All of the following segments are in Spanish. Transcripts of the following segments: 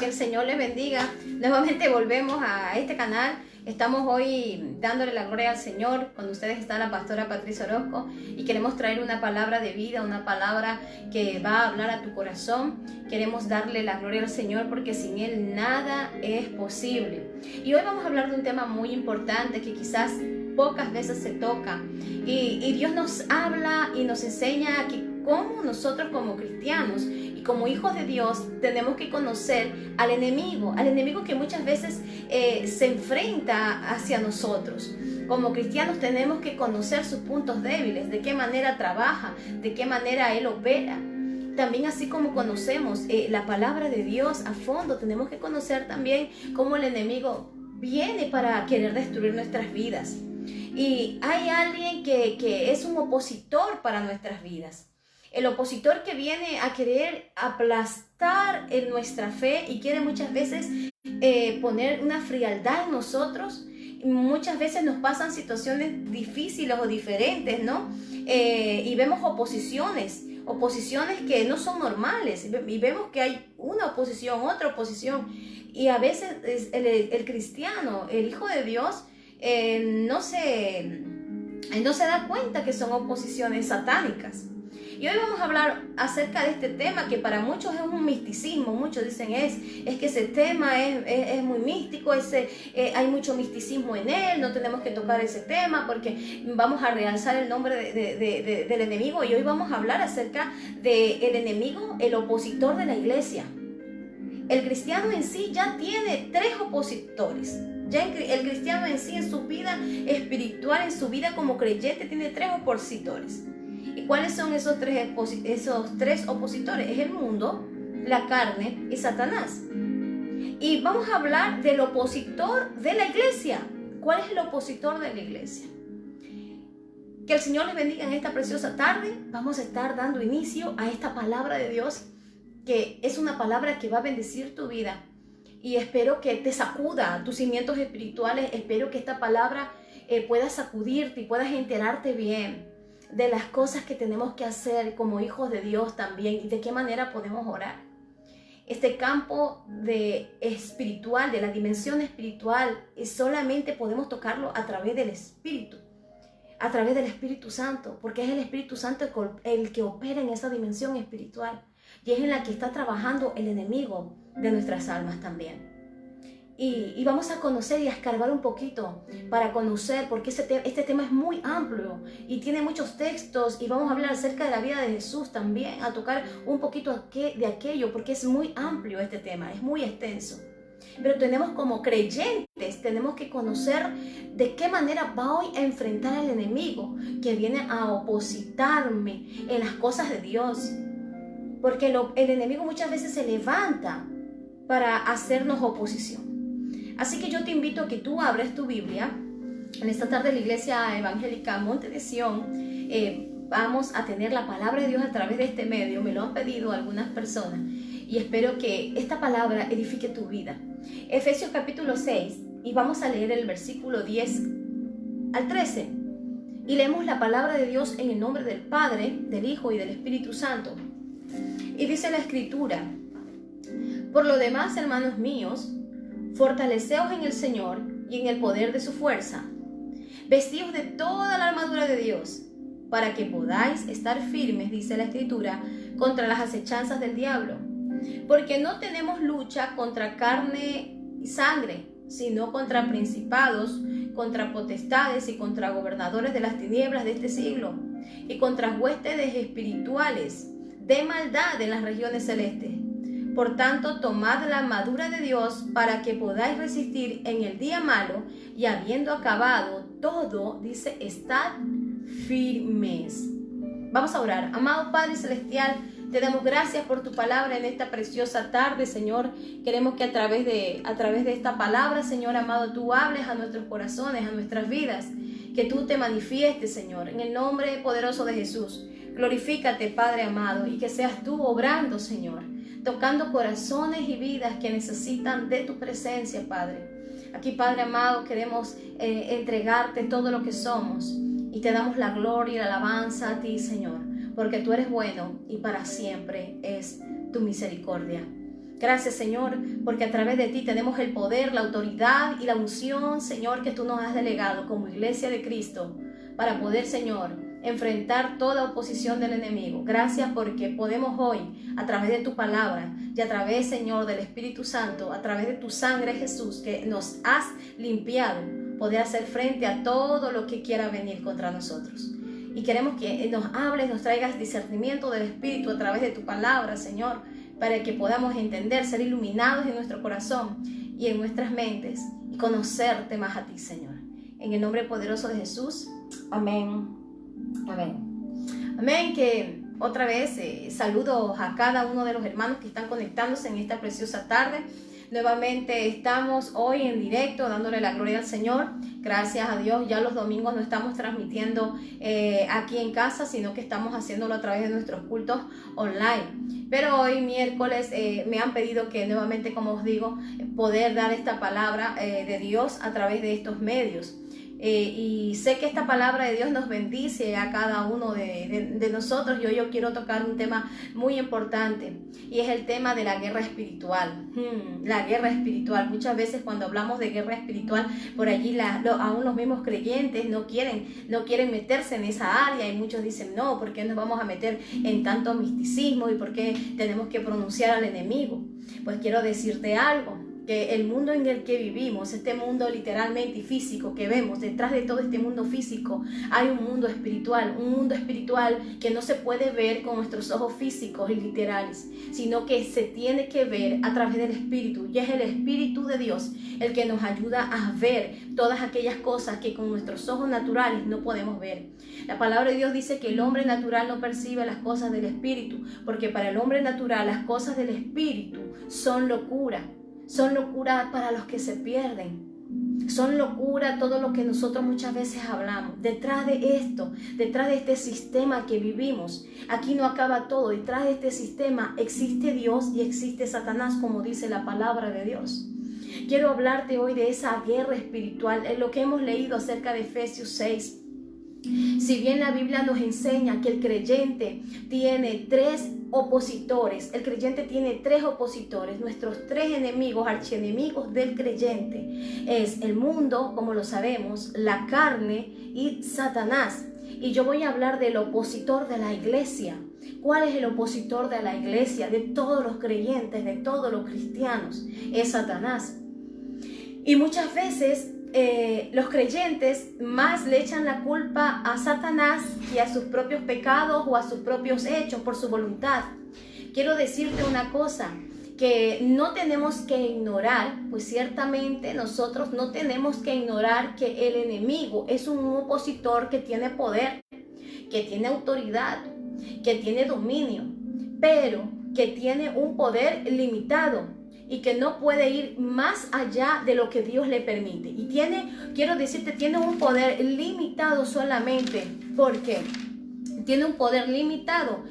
Que el Señor les bendiga. Nuevamente volvemos a este canal. Estamos hoy dándole la gloria al Señor. Con ustedes está la pastora Patricia Orozco y queremos traer una palabra de vida, una palabra que va a hablar a tu corazón. Queremos darle la gloria al Señor porque sin Él nada es posible. Y hoy vamos a hablar de un tema muy importante que quizás pocas veces se toca. Y Dios nos habla y nos enseña que cómo nosotros como cristianos y como hijos de Dios tenemos que conocer al enemigo que muchas veces se enfrenta hacia nosotros. Como cristianos tenemos que conocer sus puntos débiles, de qué manera trabaja, de qué manera Él opera. También así como conocemos la palabra de Dios a fondo, tenemos que conocer también cómo el enemigo viene para querer destruir nuestras vidas. Y hay alguien que es un opositor para nuestras vidas. El opositor que viene a querer aplastar en nuestra fe y quiere muchas veces poner una frialdad en nosotros. Muchas veces nos pasan situaciones difíciles o diferentes, ¿no? Y vemos oposiciones que no son normales. Y vemos que hay una oposición, otra oposición. Y a veces el cristiano, el hijo de Dios, no se da cuenta que son oposiciones satánicas. Y hoy vamos a hablar acerca de este tema que para muchos es un misticismo. Muchos dicen es que ese tema es muy místico, hay mucho misticismo en él, no tenemos que tocar ese tema porque vamos a realzar el nombre del enemigo. Y hoy vamos a hablar acerca del enemigo, el opositor de la iglesia. El cristiano en sí ya tiene 3 opositores. Ya el cristiano en sí, en su vida espiritual, en su vida como creyente, tiene 3 opositores. ¿Y cuáles son esos tres opositores? Es el mundo, la carne y Satanás. Y vamos a hablar del opositor de la iglesia. ¿Cuál es el opositor de la iglesia? Que el Señor les bendiga en esta preciosa tarde. Vamos a estar dando inicio a esta palabra de Dios, que es una palabra que va a bendecir tu vida. Y espero que te sacuda tus cimientos espirituales. Espero que esta palabra pueda sacudirte y puedas enterarte bien de las cosas que tenemos que hacer como hijos de Dios también y de qué manera podemos orar. Este campo espiritual, de la dimensión espiritual, solamente podemos tocarlo a través del Espíritu, a través del Espíritu Santo, porque es el Espíritu Santo el que opera en esa dimensión espiritual y es en la que está trabajando el enemigo de nuestras almas también. Y vamos a conocer y a escarbar un poquito para conocer, porque este tema es muy amplio y tiene muchos textos, y vamos a hablar acerca de la vida de Jesús también, a tocar un poquito de aquello, porque es muy amplio este tema, es muy extenso. Pero tenemos como creyentes, tenemos que conocer de qué manera voy a enfrentar al enemigo que viene a opositarme en las cosas de Dios. Porque el enemigo muchas veces se levanta para hacernos oposición. Así que yo te invito a que tú abres tu Biblia. En esta tarde la Iglesia Evangélica Monte de Sion vamos a tener la palabra de Dios a través de este medio. Me lo han pedido algunas personas y espero que esta palabra edifique tu vida. Efesios capítulo 6, y vamos a leer el versículo 10 al 13. Y leemos la palabra de Dios en el nombre del Padre, del Hijo y del Espíritu Santo. Y dice la Escritura: por lo demás, hermanos míos, fortaleceos en el Señor y en el poder de su fuerza. Vestíos de toda la armadura de Dios, para que podáis estar firmes, dice la Escritura, contra las acechanzas del diablo. Porque no tenemos lucha contra carne y sangre, sino contra principados, contra potestades y contra gobernadores de las tinieblas de este siglo, y contra huestes espirituales de maldad en las regiones celestes. Por tanto, tomad la armadura de Dios para que podáis resistir en el día malo, y habiendo acabado todo, dice, estad firmes. Vamos a orar. Amado Padre Celestial, te damos gracias por tu palabra en esta preciosa tarde, Señor. Queremos que a través de esta palabra, Señor amado, tú hables a nuestros corazones, a nuestras vidas, que tú te manifiestes, Señor, en el nombre poderoso de Jesús. Glorifícate, Padre amado, y que seas tú obrando, Señor, tocando corazones y vidas que necesitan de tu presencia, Padre. Aquí, Padre amado, queremos entregarte todo lo que somos y te damos la gloria y la alabanza a ti, Señor, porque tú eres bueno y para siempre es tu misericordia. Gracias, Señor, porque a través de ti tenemos el poder, la autoridad y la unción, Señor, que tú nos has delegado como iglesia de Cristo para poder, Señor, enfrentar toda oposición del enemigo. Gracias porque podemos hoy, a través de tu palabra y a través, Señor, del Espíritu Santo, a través de tu sangre, Jesús, que nos has limpiado, poder hacer frente a todo lo que quiera venir contra nosotros. Y queremos que nos hables, nos traigas discernimiento del Espíritu a través de tu palabra, Señor, para que podamos entender, ser iluminados en nuestro corazón y en nuestras mentes y conocerte más a ti, Señor. En el nombre poderoso de Jesús. Amén. Amén. Amén. Que otra vez saludos a cada uno de los hermanos que están conectándose en esta preciosa tarde. Nuevamente estamos hoy en directo dándole la gloria al Señor. Gracias a Dios, ya los domingos no estamos transmitiendo aquí en casa, sino que estamos haciéndolo a través de nuestros cultos online. Pero hoy miércoles me han pedido que nuevamente, como os digo, poder dar esta palabra de Dios a través de estos medios. Y sé que esta palabra de Dios nos bendice a cada uno de nosotros. Y hoy yo quiero tocar un tema muy importante, y es el tema de la guerra espiritual. La guerra espiritual. Muchas veces cuando hablamos de guerra espiritual, por allí aún los mismos creyentes no quieren meterse en esa área, y muchos dicen, no, ¿por qué nos vamos a meter en tanto misticismo? ¿Y por qué tenemos que pronunciar al enemigo? Pues quiero decirte algo, que el mundo en el que vivimos, este mundo literalmente y físico que vemos, detrás de todo este mundo físico hay un mundo espiritual que no se puede ver con nuestros ojos físicos y literales, sino que se tiene que ver a través del Espíritu, y es el Espíritu de Dios el que nos ayuda a ver todas aquellas cosas que con nuestros ojos naturales no podemos ver. La palabra de Dios dice que el hombre natural no percibe las cosas del Espíritu, porque para el hombre natural las cosas del Espíritu son locura. Son locura para los que se pierden. Son locura todo lo que nosotros muchas veces hablamos. Detrás de esto, detrás de este sistema que vivimos, aquí no acaba todo. Detrás de este sistema existe Dios y existe Satanás, como dice la palabra de Dios. Quiero hablarte hoy de esa guerra espiritual, en lo que hemos leído acerca de Efesios 6. Si bien la Biblia nos enseña que el creyente tiene tres opositores, nuestros tres enemigos, archienemigos del creyente, es el mundo, como lo sabemos, la carne y Satanás. Y yo voy a hablar del opositor de la iglesia. ¿Cuál es el opositor de la iglesia, de todos los creyentes, de todos los cristianos? Es Satanás. Y muchas veces los creyentes más le echan la culpa a Satanás que a sus propios pecados o a sus propios hechos por su voluntad. Quiero decirte una cosa, que no tenemos que ignorar, pues ciertamente nosotros no tenemos que ignorar que el enemigo es un opositor que tiene poder, que tiene autoridad, que tiene dominio, pero que tiene un poder limitado y que no puede ir más allá de lo que Dios le permite. Y quiero decirte, tiene un poder limitado solamente. ¿Por qué? Tiene un poder limitado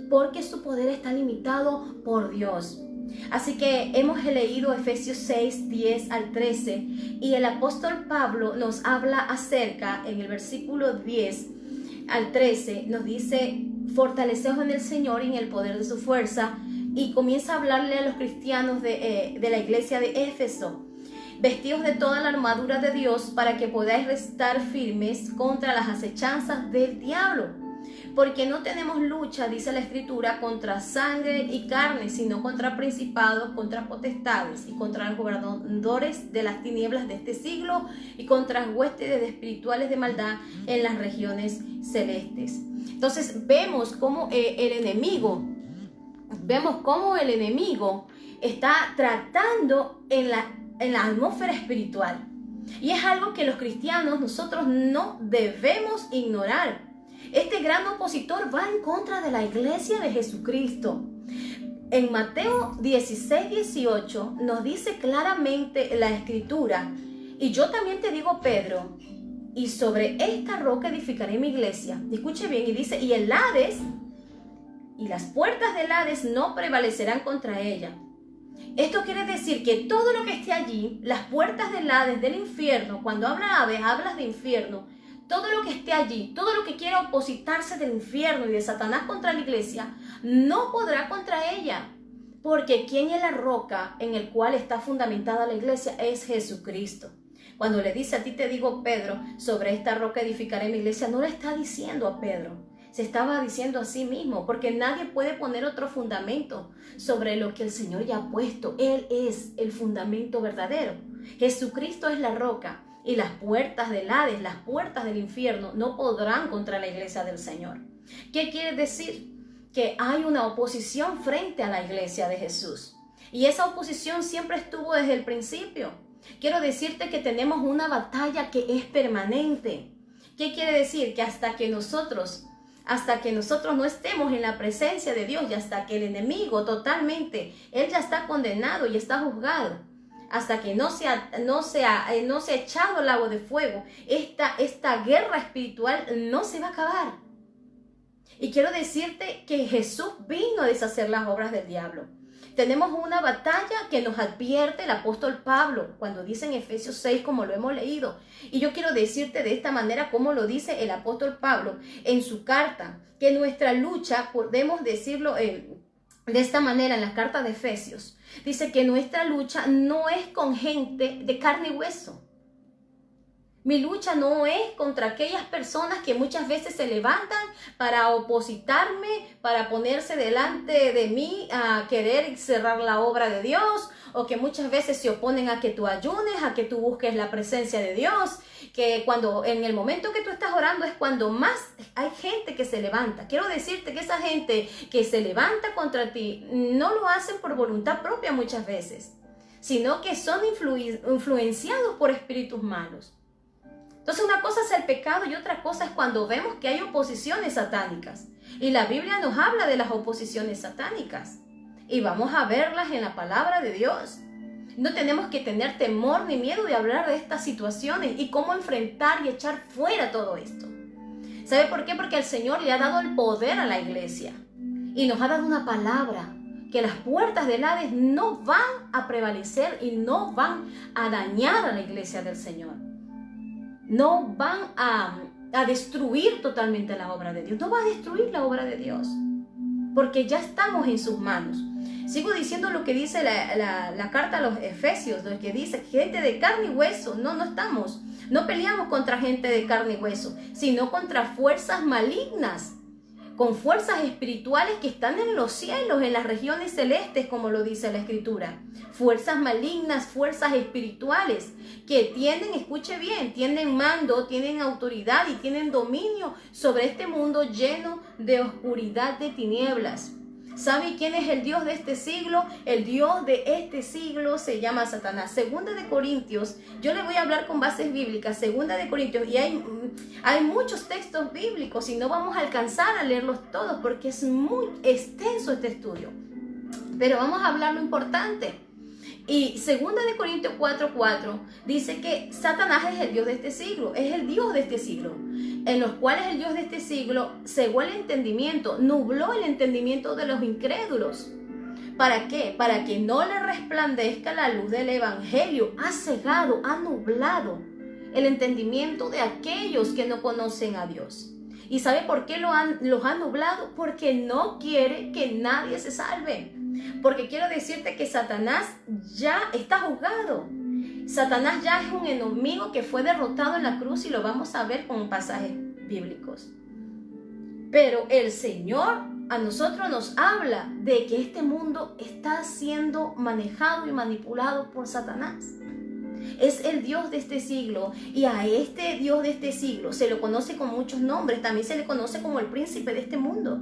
porque su poder está limitado por Dios. Así que hemos leído Efesios 6, 10 al 13, y el apóstol Pablo nos habla acerca, en el versículo 10 al 13, nos dice, fortaleceos en el Señor y en el poder de su fuerza. Y comienza a hablarle a los cristianos de la iglesia de Éfeso. Vestidos de toda la armadura de Dios para que podáis estar firmes contra las acechanzas del diablo. Porque no tenemos lucha, dice la Escritura, contra sangre y carne, sino contra principados, contra potestades y contra los gobernadores de las tinieblas de este siglo y contra huestes espirituales de maldad en las regiones celestes. Entonces vemos cómo el enemigo está tratando en la atmósfera espiritual. Y es algo que los cristianos, nosotros no debemos ignorar. Este gran opositor va en contra de la iglesia de Jesucristo. En Mateo 16, 18 nos dice claramente la Escritura, y yo también te digo, Pedro, y sobre esta roca edificaré mi iglesia. Escuche bien, y dice, y el Hades y las puertas del Hades no prevalecerán contra ella. Esto quiere decir que todo lo que esté allí, las puertas del Hades, del infierno, cuando hablas de infierno, todo lo que esté allí, todo lo que quiera opositarse del infierno y de Satanás contra la iglesia, no podrá contra ella. Porque ¿quién es la roca en el cual está fundamentada la iglesia? Es Jesucristo. Cuando le dice a ti te digo Pedro, sobre esta roca edificaré mi iglesia, no le está diciendo a Pedro, se estaba diciendo a sí mismo, porque nadie puede poner otro fundamento sobre lo que el Señor ya ha puesto. Él es el fundamento verdadero. Jesucristo es la roca y las puertas del Hades, las puertas del infierno no podrán contra la iglesia del Señor. ¿Qué quiere decir? Que hay una oposición frente a la iglesia de Jesús. Y esa oposición siempre estuvo desde el principio. Quiero decirte que tenemos una batalla que es permanente. ¿Qué quiere decir? Que hasta que nosotros no estemos en la presencia de Dios y hasta que el enemigo totalmente, él ya está condenado y está juzgado, hasta que no se ha echado el lago de fuego, esta guerra espiritual no se va a acabar. Y quiero decirte que Jesús vino a deshacer las obras del diablo. Tenemos una batalla que nos advierte el apóstol Pablo cuando dice en Efesios 6, como lo hemos leído. Y yo quiero decirte de esta manera como lo dice el apóstol Pablo en su carta, que nuestra lucha, podemos decirlo de esta manera en la carta de Efesios, dice que nuestra lucha no es con gente de carne y hueso. Mi lucha no es contra aquellas personas que muchas veces se levantan para opositarme, para ponerse delante de mí a querer cerrar la obra de Dios, o que muchas veces se oponen a que tú ayunes, a que tú busques la presencia de Dios, que cuando en el momento que tú estás orando es cuando más hay gente que se levanta. Quiero decirte que esa gente que se levanta contra ti no lo hacen por voluntad propia muchas veces, sino que son influenciados por espíritus malos. Entonces una cosa es el pecado y otra cosa es cuando vemos que hay oposiciones satánicas. Y la Biblia nos habla de las oposiciones satánicas. Y vamos a verlas en la palabra de Dios. No tenemos que tener temor ni miedo de hablar de estas situaciones y cómo enfrentar y echar fuera todo esto. ¿Sabe por qué? Porque el Señor le ha dado el poder a la iglesia. Y nos ha dado una palabra. Que las puertas del Hades no van a prevalecer y no van a dañar a la iglesia del Señor. No van a destruir totalmente la obra de Dios. No va a destruir la obra de Dios. Porque ya estamos en sus manos. Sigo diciendo lo que dice la carta a los Efesios, lo que dice gente de carne y hueso. No estamos. No peleamos contra gente de carne y hueso, sino contra fuerzas malignas. Con fuerzas espirituales que están en los cielos, en las regiones celestes, como lo dice la Escritura. Fuerzas malignas, fuerzas espirituales, que tienen, escuche bien, tienen mando, tienen autoridad y tienen dominio sobre este mundo lleno de oscuridad, de tinieblas. ¿Sabe quién es el Dios de este siglo? El Dios de este siglo se llama Satanás. Segunda de Corintios, yo le voy a hablar con bases bíblicas, Segunda de Corintios, y hay muchos textos bíblicos y no vamos a alcanzar a leerlos todos porque es muy extenso este estudio. Pero vamos a hablar lo importante. Y Segunda de Corintios 4:4 dice que Satanás es el Dios de este siglo, es el Dios de este siglo, en los cuales el Dios de este siglo cegó el entendimiento, nubló el entendimiento de los incrédulos. ¿Para qué? Para que no le resplandezca la luz del evangelio. Ha cegado, ha nublado el entendimiento de aquellos que no conocen a Dios. ¿Y sabe por qué los ha nublado? Porque no quiere que nadie se salve. Porque quiero decirte que Satanás ya está juzgado. Satanás ya es un enemigo que fue derrotado en la cruz y lo vamos a ver con pasajes bíblicos. Pero el Señor a nosotros nos habla de que este mundo está siendo manejado y manipulado por Satanás. Es el Dios de este siglo y a este Dios de este siglo se lo conoce con muchos nombres. También se le conoce como el príncipe de este mundo.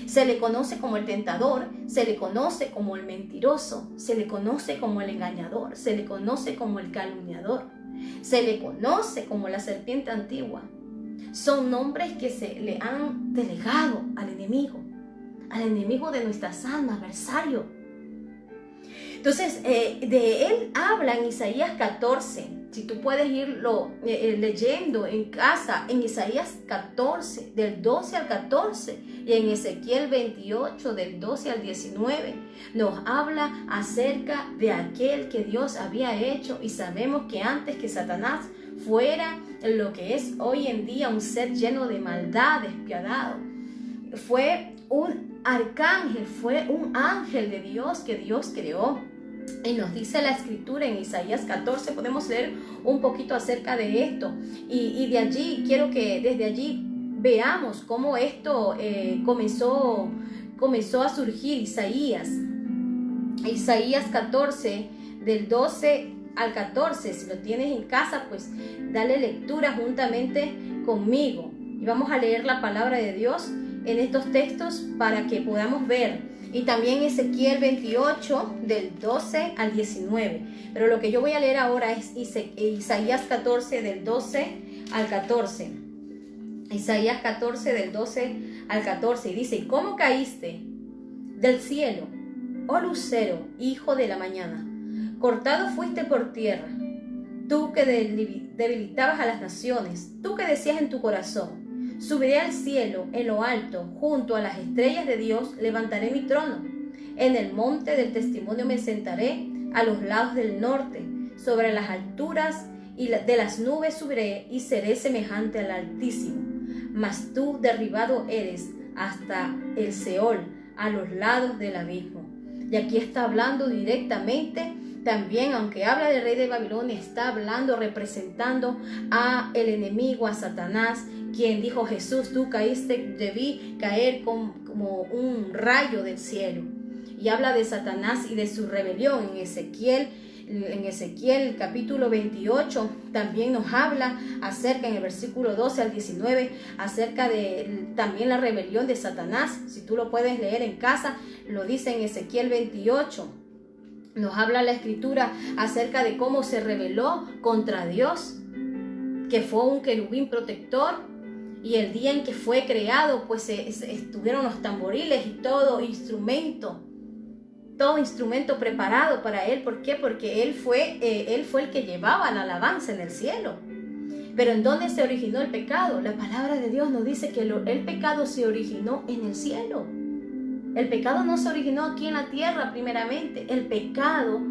Se le conoce como el tentador, se le conoce como el mentiroso, se le conoce como el engañador, se le conoce como el calumniador, se le conoce como la serpiente antigua. Son nombres que se le han delegado al enemigo de nuestras almas, adversario. Entonces, de él habla en Isaías 14. Si tú puedes irlo leyendo en casa, en Isaías 14, del 12 al 14, y en Ezequiel 28, del 12 al 19, nos habla acerca de aquel que Dios había hecho, y sabemos que antes que Satanás fuera lo que es hoy en día un ser lleno de maldad, despiadado, fue un arcángel, fue un ángel de Dios que Dios creó. Y nos dice la escritura en Isaías 14, podemos leer un poquito acerca de esto. Y de allí, quiero que desde allí veamos cómo esto comenzó a surgir. Isaías 14, del 12 al 14. Si lo tienes en casa, pues dale lectura juntamente conmigo. Y vamos a leer la palabra de Dios en estos textos para que podamos ver. Y también Ezequiel 28, del 12 al 19. Pero lo que yo voy a leer ahora es Isaías 14, del 12 al 14. Isaías 14, del 12 al 14. Y dice: ¿Cómo caíste del cielo, oh lucero, hijo de la mañana? Cortado fuiste por tierra, tú que debilitabas a las naciones, tú que decías en tu corazón: subiré al cielo, en lo alto, junto a las estrellas de Dios, levantaré mi trono. En el monte del testimonio me sentaré, a los lados del norte, sobre las alturas y de las nubes subiré y seré semejante al Altísimo. Mas tú derribado eres hasta el Seol, a los lados del abismo. Y aquí está hablando directamente. También, aunque habla del rey de Babilonia, está hablando, representando a el enemigo, a Satanás, quien dijo: Jesús, tú caíste, debí caer como un rayo del cielo. Y habla de Satanás y de su rebelión. En Ezequiel capítulo 28 también nos habla acerca, en el versículo 12 al 19, acerca de también la rebelión de Satanás. Si tú lo puedes leer en casa, lo dice en Ezequiel 28. Nos habla la escritura acerca de cómo se rebeló contra Dios, que fue un querubín protector, y el día en que fue creado, pues estuvieron los tamboriles y todo instrumento preparado para él. ¿Por qué? Porque él fue el que llevaba la alabanza en el cielo. Pero ¿en dónde se originó el pecado? La palabra de Dios nos dice que el pecado se originó en el cielo. El pecado no se originó aquí en la tierra primeramente. El pecado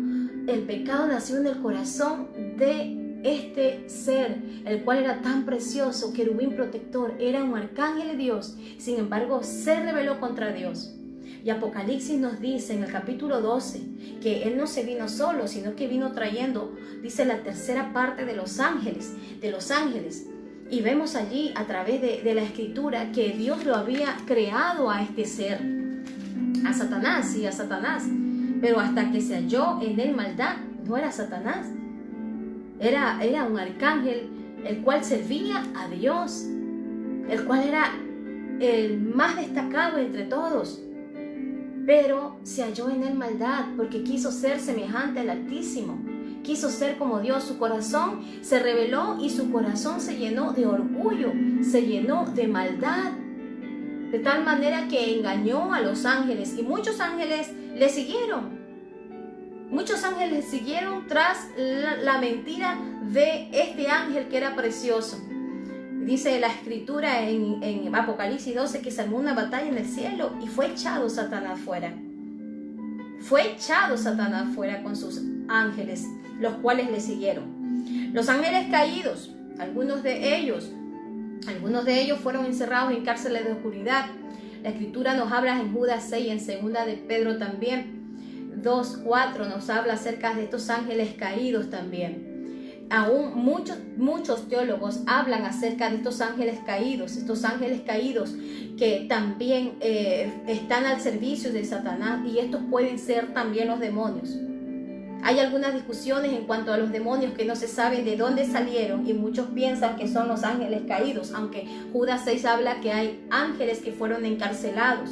nació en el corazón de este ser, el cual era tan precioso, querubín protector, era un arcángel de Dios. Sin embargo, se rebeló contra Dios. Y Apocalipsis nos dice en el capítulo 12 que Él no se vino solo, sino que vino trayendo, dice, la tercera parte de los ángeles. Y vemos allí a través de la escritura que Dios lo había creado a este ser, a Satanás, pero hasta que se halló en él maldad. No era Satanás, era un arcángel, el cual servía a Dios, el cual era el más destacado entre todos, pero se halló en él maldad porque quiso ser semejante al Altísimo, quiso ser como Dios. Su corazón se rebeló y su corazón se llenó de orgullo, se llenó de maldad, de tal manera que engañó a los ángeles, y muchos ángeles le siguieron. Muchos ángeles siguieron tras la mentira de este ángel que era precioso. Dice la escritura en Apocalipsis 12 que se armó una batalla en el cielo y fue echado Satanás fuera. Fue echado Satanás fuera con sus ángeles, los cuales le siguieron. Los ángeles caídos, algunos de ellos fueron encerrados en cárceles de oscuridad. La escritura nos habla en Judas 6 y en segunda de Pedro también. 2:4 nos habla acerca de estos ángeles caídos también. Aún muchos teólogos hablan acerca de estos ángeles caídos que también están al servicio de Satanás, y estos pueden ser también los demonios. Hay algunas discusiones en cuanto a los demonios que no se sabe de dónde salieron, y muchos piensan que son los ángeles caídos, aunque Judas 6 habla que hay ángeles que fueron encarcelados.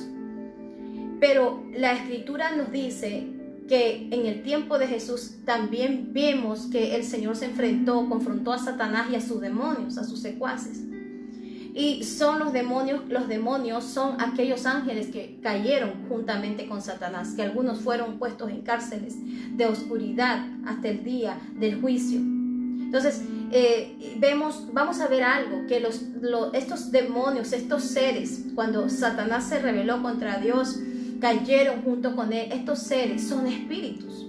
Pero la escritura nos dice que en el tiempo de Jesús también vemos que el Señor confrontó a Satanás y a sus demonios, a sus secuaces. Y son los demonios son aquellos ángeles que cayeron juntamente con Satanás, que algunos fueron puestos en cárceles de oscuridad hasta el día del juicio. Entonces, vamos a ver algo, que estos demonios, estos seres, cuando Satanás se rebeló contra Dios, cayeron junto con él. Estos seres son espíritus.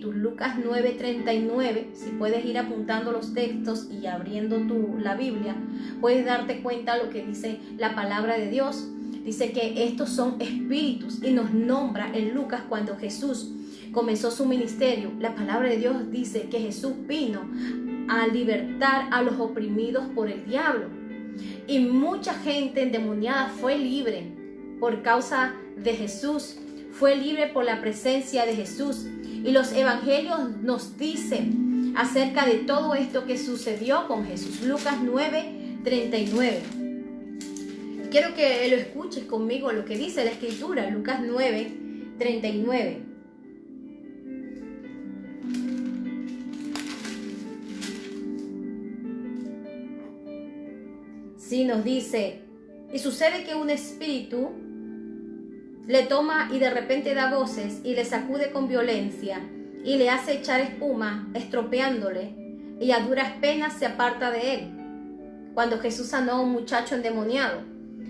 Lucas 9:39, si puedes ir apuntando los textos y abriendo la Biblia, puedes darte cuenta de lo que dice la palabra de Dios. Dice que estos son espíritus y nos nombra en Lucas cuando Jesús comenzó su ministerio. La palabra de Dios dice que Jesús vino a libertar a los oprimidos por el diablo. Y mucha gente endemoniada fue libre por causa de Jesús, fue libre por la presencia de Jesús. Y los evangelios nos dicen acerca de todo esto que sucedió con Jesús. Lucas 9:39. Quiero que lo escuches conmigo lo que dice la escritura, Lucas 9:39. Sí, nos dice, y sucede que un espíritu le toma y de repente da voces y le sacude con violencia y le hace echar espuma, estropeándole, y a duras penas se aparta de él. Cuando Jesús sanó a un muchacho endemoniado,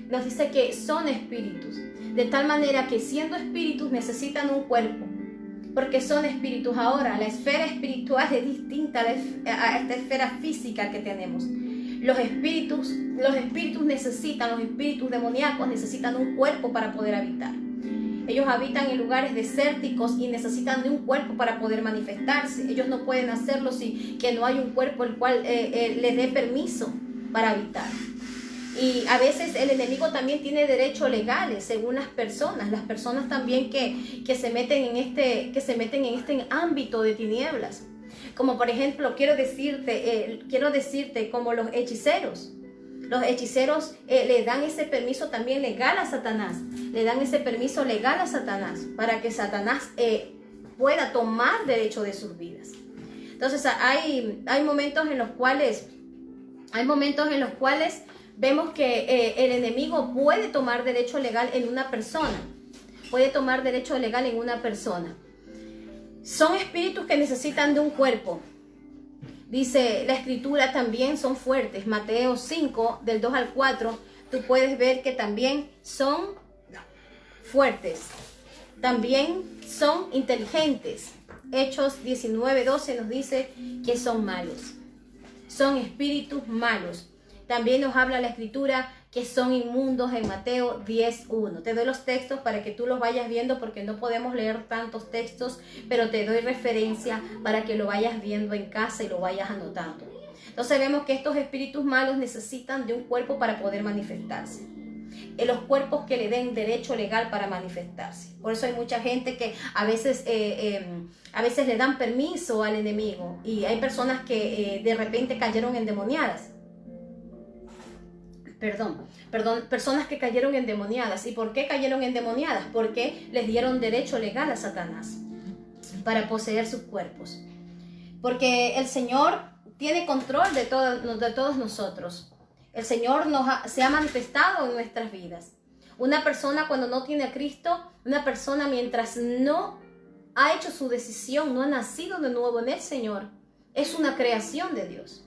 nos dice que son espíritus, de tal manera que siendo espíritus necesitan un cuerpo, porque son espíritus. Ahora, la esfera espiritual es distinta a esta esfera física que tenemos. Los espíritus necesitan, los espíritus demoníacos necesitan un cuerpo para poder habitar. Ellos habitan en lugares desérticos y necesitan de un cuerpo para poder manifestarse. Ellos no pueden hacerlo si que no hay un cuerpo el cual les dé permiso para habitar. Y a veces el enemigo también tiene derechos legales según las personas también que se meten en este ámbito de tinieblas. Como por ejemplo, quiero decirte como los hechiceros. Los hechiceros le dan ese permiso también legal a Satanás. Le dan ese permiso legal a Satanás para que Satanás pueda tomar derecho de sus vidas. Entonces hay momentos en los cuales vemos que el enemigo puede tomar derecho legal en una persona. Son espíritus que necesitan de un cuerpo. Dice la escritura también son fuertes. Mateo 5, del 2 al 4, tú puedes ver que también son fuertes. También son inteligentes. Hechos 19:12 nos dice que son malos. Son espíritus malos. También nos habla la escritura que son inmundos en Mateo 10:1. Te doy los textos para que tú los vayas viendo porque no podemos leer tantos textos, pero te doy referencia para que lo vayas viendo en casa y lo vayas anotando. Entonces vemos que estos espíritus malos necesitan de un cuerpo para poder manifestarse. Los cuerpos que le den derecho legal para manifestarse. Por eso hay mucha gente que a veces le dan permiso al enemigo y hay personas que de repente cayeron endemoniadas. Personas que cayeron endemoniadas. ¿Y por qué cayeron endemoniadas? Porque les dieron derecho legal a Satanás para poseer sus cuerpos. Porque el Señor tiene control de todos nosotros. El Señor se ha manifestado en nuestras vidas. Una persona cuando no tiene a Cristo, una persona mientras no ha hecho su decisión, no ha nacido de nuevo en el Señor, es una creación de Dios.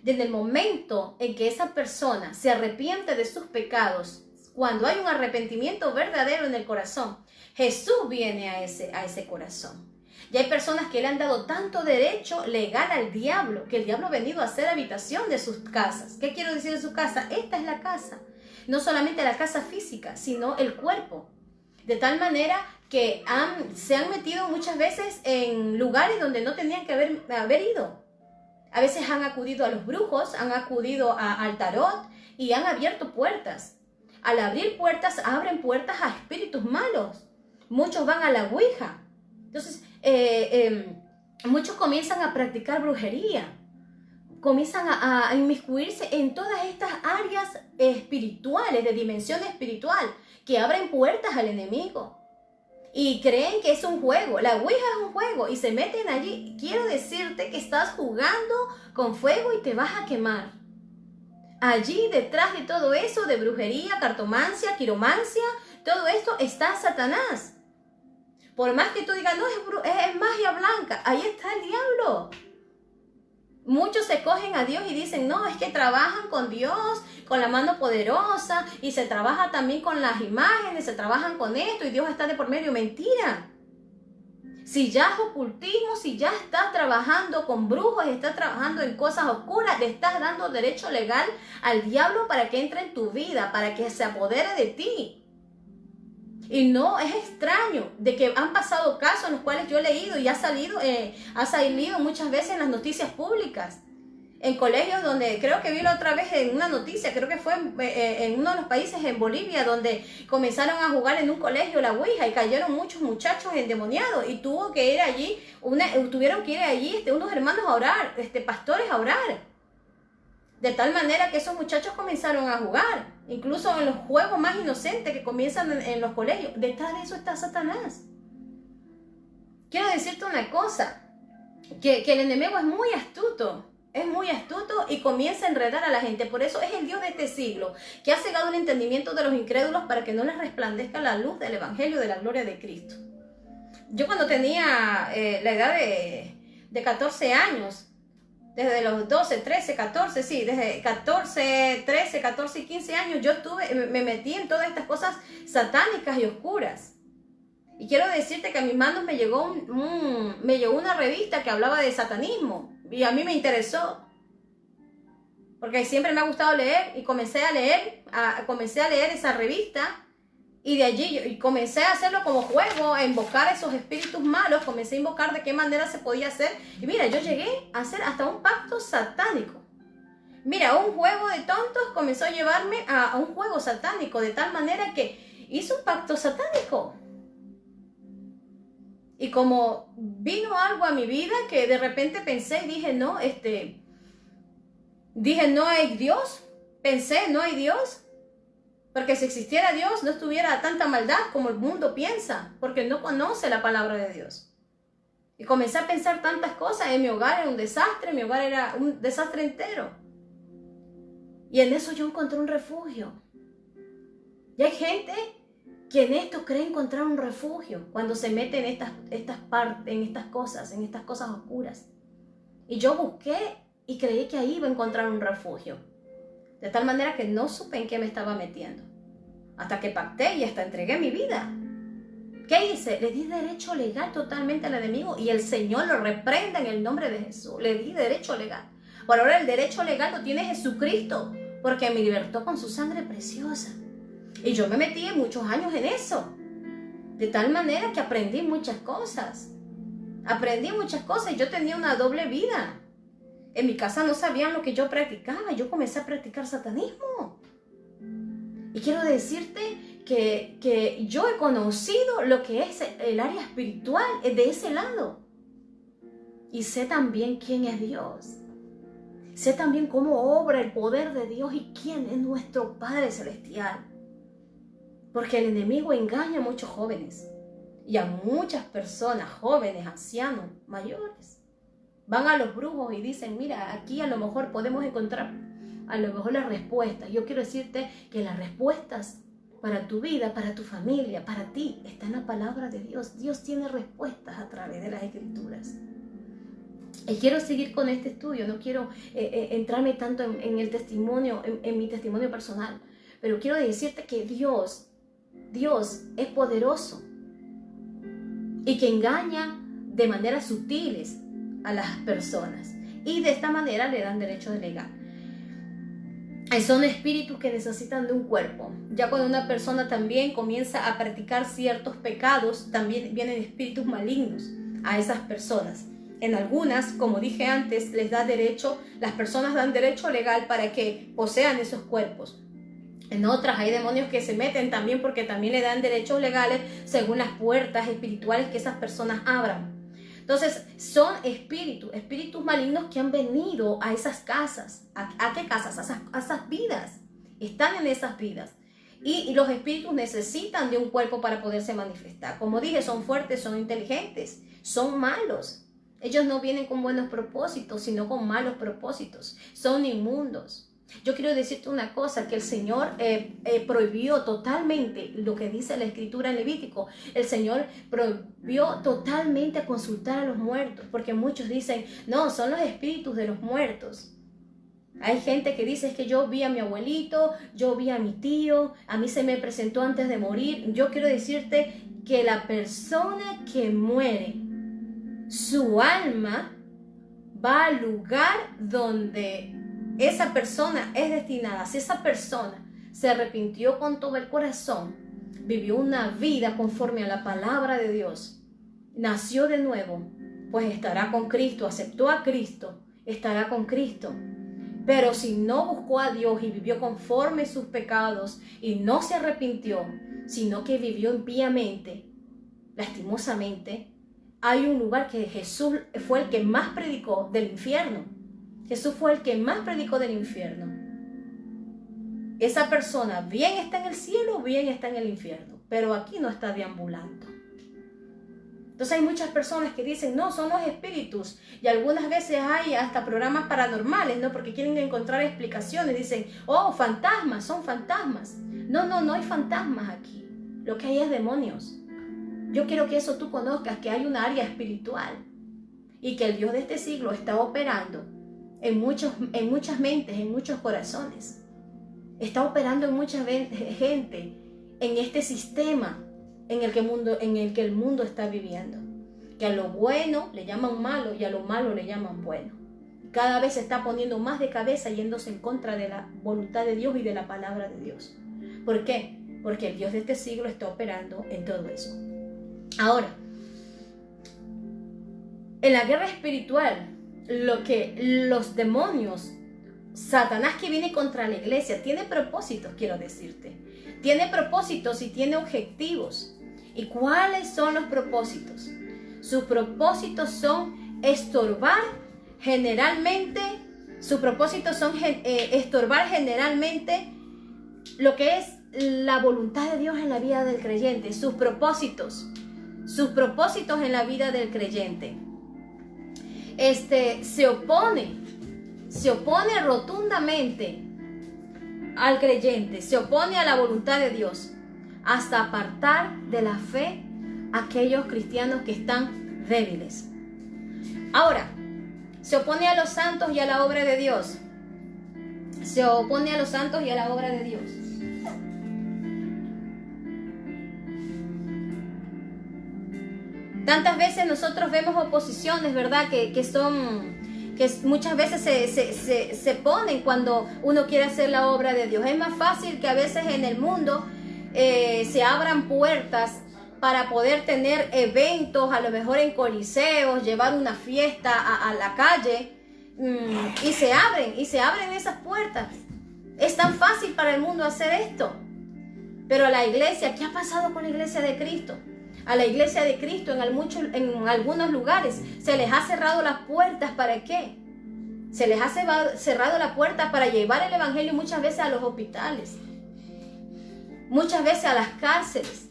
Desde el momento en que esa persona se arrepiente de sus pecados, cuando hay un arrepentimiento verdadero en el corazón, Jesús viene a ese corazón. Y hay personas que le han dado tanto derecho legal al diablo, que el diablo ha venido a hacer habitación de sus casas. ¿Qué quiero decir de su casa? Esta es la casa. No solamente la casa física, sino el cuerpo. De tal manera que se han metido muchas veces en lugares donde no tenían que haber ido. A veces han acudido a los brujos, han acudido al tarot y han abierto puertas. Al abrir puertas, abren puertas a espíritus malos. Muchos van a la ouija. Entonces, muchos comienzan a practicar brujería. Comienzan a inmiscuirse en todas estas áreas espirituales, de dimensión espiritual, que abren puertas al enemigo. Y creen que es un juego. La ouija es un juego y se meten allí. Quiero decirte que estás jugando con fuego y te vas a quemar. Allí detrás de todo eso de brujería, cartomancia, quiromancia, todo esto está Satanás. Por más que tú digas, no, es magia blanca, ahí está el diablo. Muchos se cogen a Dios y dicen, no, es que trabajan con Dios, con la mano poderosa, y se trabaja también con las imágenes, se trabajan con esto, y Dios está de por medio. Mentira. Si ya es ocultismo, si ya estás trabajando con brujos, estás trabajando en cosas oscuras, le estás dando derecho legal al diablo para que entre en tu vida, para que se apodere de ti. Y no es extraño de que han pasado casos en los cuales yo he leído y ha salido muchas veces en las noticias públicas. En colegios donde, creo que vi la otra vez en una noticia, creo que fue en uno de los países en Bolivia, donde comenzaron a jugar en un colegio la Ouija y cayeron muchos muchachos endemoniados y tuvieron que ir allí unos hermanos a orar, pastores a orar. De tal manera que esos muchachos comenzaron a jugar, incluso en los juegos más inocentes que comienzan en los colegios. Detrás de eso está Satanás. Quiero decirte una cosa, que el enemigo es muy astuto y comienza a enredar a la gente. Por eso es el Dios de este siglo, que ha cegado el entendimiento de los incrédulos para que no les resplandezca la luz del evangelio de la gloria de Cristo. Yo cuando tenía la edad de 14 años, desde los 12, 13, 14, sí, desde 14, 13, 14 y 15 años, me metí en todas estas cosas satánicas y oscuras. Y quiero decirte que a mis manos me llegó una revista que hablaba de satanismo. Y a mí me interesó. Porque siempre me ha gustado leer. Y comencé a leer esa revista. Y de allí comencé a hacerlo como juego, a invocar esos espíritus malos. Comencé a invocar de qué manera se podía hacer. Y mira, yo llegué a hacer hasta un pacto satánico. Mira, un juego de tontos comenzó a llevarme a un juego satánico. De tal manera que hice un pacto satánico. Y como vino algo a mi vida que de repente pensé, dije, no hay Dios. Pensé, no hay Dios. Porque si existiera Dios, no estuviera tanta maldad como el mundo piensa, porque no conoce la palabra de Dios. Y comencé a pensar tantas cosas. En mi hogar era un desastre, mi hogar era un desastre entero. Y en eso yo encontré un refugio. Y hay gente que en esto cree encontrar un refugio cuando se mete en estas cosas oscuras. Y yo busqué y creí que ahí iba a encontrar un refugio. De tal manera que no supe en qué me estaba metiendo. Hasta que pacté y hasta entregué mi vida. ¿Qué hice? Le di derecho legal totalmente al enemigo y el Señor lo reprenda en el nombre de Jesús. Le di derecho legal. Por ahora el derecho legal lo tiene Jesucristo, porque me libertó con su sangre preciosa. Y yo me metí muchos años en eso. De tal manera que aprendí muchas cosas. Y yo tenía una doble vida. En mi casa no sabían lo que yo practicaba. Yo comencé a practicar satanismo. Y quiero decirte que yo he conocido lo que es el área espiritual de ese lado. Y sé también quién es Dios. Sé también cómo obra el poder de Dios y quién es nuestro Padre Celestial. Porque el enemigo engaña a muchos jóvenes y a muchas personas, jóvenes, ancianos, mayores. Van a los brujos y dicen, mira, aquí a lo mejor podemos encontrar a lo mejor las respuestas. Yo quiero decirte que las respuestas para tu vida, para tu familia, para ti, está en la palabra de Dios. Dios tiene respuestas a través de las Escrituras. Y quiero seguir con este estudio, no quiero entrarme tanto en el testimonio, en mi testimonio personal, pero quiero decirte que Dios es poderoso y que engaña de maneras sutiles a las personas y de esta manera le dan derecho legal. Son espíritus que necesitan de un cuerpo. Ya cuando una persona también comienza a practicar ciertos pecados, también vienen espíritus malignos a esas personas. En algunas, como dije antes, las personas dan derecho legal para que posean esos cuerpos. En otras hay demonios que se meten también porque también le dan derechos legales según las puertas espirituales que esas personas abran. Entonces son espíritus malignos que han venido a esas casas. ¿A qué casas? A esas vidas. Están en esas vidas. Y los espíritus necesitan de un cuerpo para poderse manifestar. Como dije, son fuertes, son inteligentes, son malos. Ellos no vienen con buenos propósitos, sino con malos propósitos. Son inmundos. Yo quiero decirte una cosa, que el Señor prohibió totalmente lo que dice la Escritura en Levítico. El Señor prohibió totalmente consultar a los muertos, porque muchos dicen, no, son los espíritus de los muertos. Hay gente que dice, es que yo vi a mi abuelito, yo vi a mi tío, a mí se me presentó antes de morir. Yo quiero decirte que la persona que muere, su alma va al lugar donde esa persona es destinada. Si esa persona se arrepintió con todo el corazón vivió una vida conforme a la palabra de Dios, nació de nuevo, pues estará con Cristo, aceptó a Cristo, estará con Cristo. Pero si no buscó a Dios y vivió conforme sus pecados y no se arrepintió, sino que vivió impíamente, lastimosamente, hay un lugar que Jesús fue el que más predicó del infierno. Jesús fue el que más predicó del infierno. Esa persona bien está en el cielo, bien está en el infierno, pero aquí no está deambulando. Entonces hay muchas personas que dicen, no, son los espíritus. Y algunas veces hay hasta programas paranormales, ¿no? Porque quieren encontrar explicaciones. Dicen, oh, fantasmas, son fantasmas. No, no hay fantasmas aquí. Lo que hay es demonios. Yo quiero que eso tú conozcas, que hay un área espiritual. Y que el Dios de este siglo está operando en muchas mentes, en muchos corazones. Está operando en mucha gente, en este sistema en el que el mundo está viviendo. Que a lo bueno le llaman malo y a lo malo le llaman bueno. Cada vez se está poniendo más de cabeza yéndose en contra de la voluntad de Dios y de la palabra de Dios. ¿Por qué? Porque el Dios de este siglo está operando en todo eso. Ahora, en la guerra espiritual, lo que los demonios, Satanás que viene contra la iglesia, tiene propósitos, quiero decirte. Tiene propósitos y tiene objetivos. ¿Y cuáles son los propósitos? Sus propósitos son estorbar generalmente, lo que es la voluntad de Dios en la vida del creyente, sus propósitos en la vida del creyente. Se opone rotundamente al creyente, se opone a la voluntad de Dios, hasta apartar de la fe a aquellos cristianos que están débiles. Ahora, se opone a los santos y a la obra de Dios. Se opone a los santos y a la obra de Dios. Tantas veces nosotros vemos oposiciones, ¿verdad? Que muchas veces se ponen cuando uno quiere hacer la obra de Dios. Es más fácil que a veces en el mundo se abran puertas para poder tener eventos, a lo mejor en coliseos, llevar una fiesta a la calle, y se abren esas puertas. Es tan fácil para el mundo hacer esto. Pero a la iglesia, ¿qué ha pasado con la iglesia de Cristo? A la iglesia de Cristo en algunos lugares se les ha cerrado las puertas. ¿Para qué? Se les ha cerrado la puerta para llevar el evangelio muchas veces a los hospitales, muchas veces a las cárceles,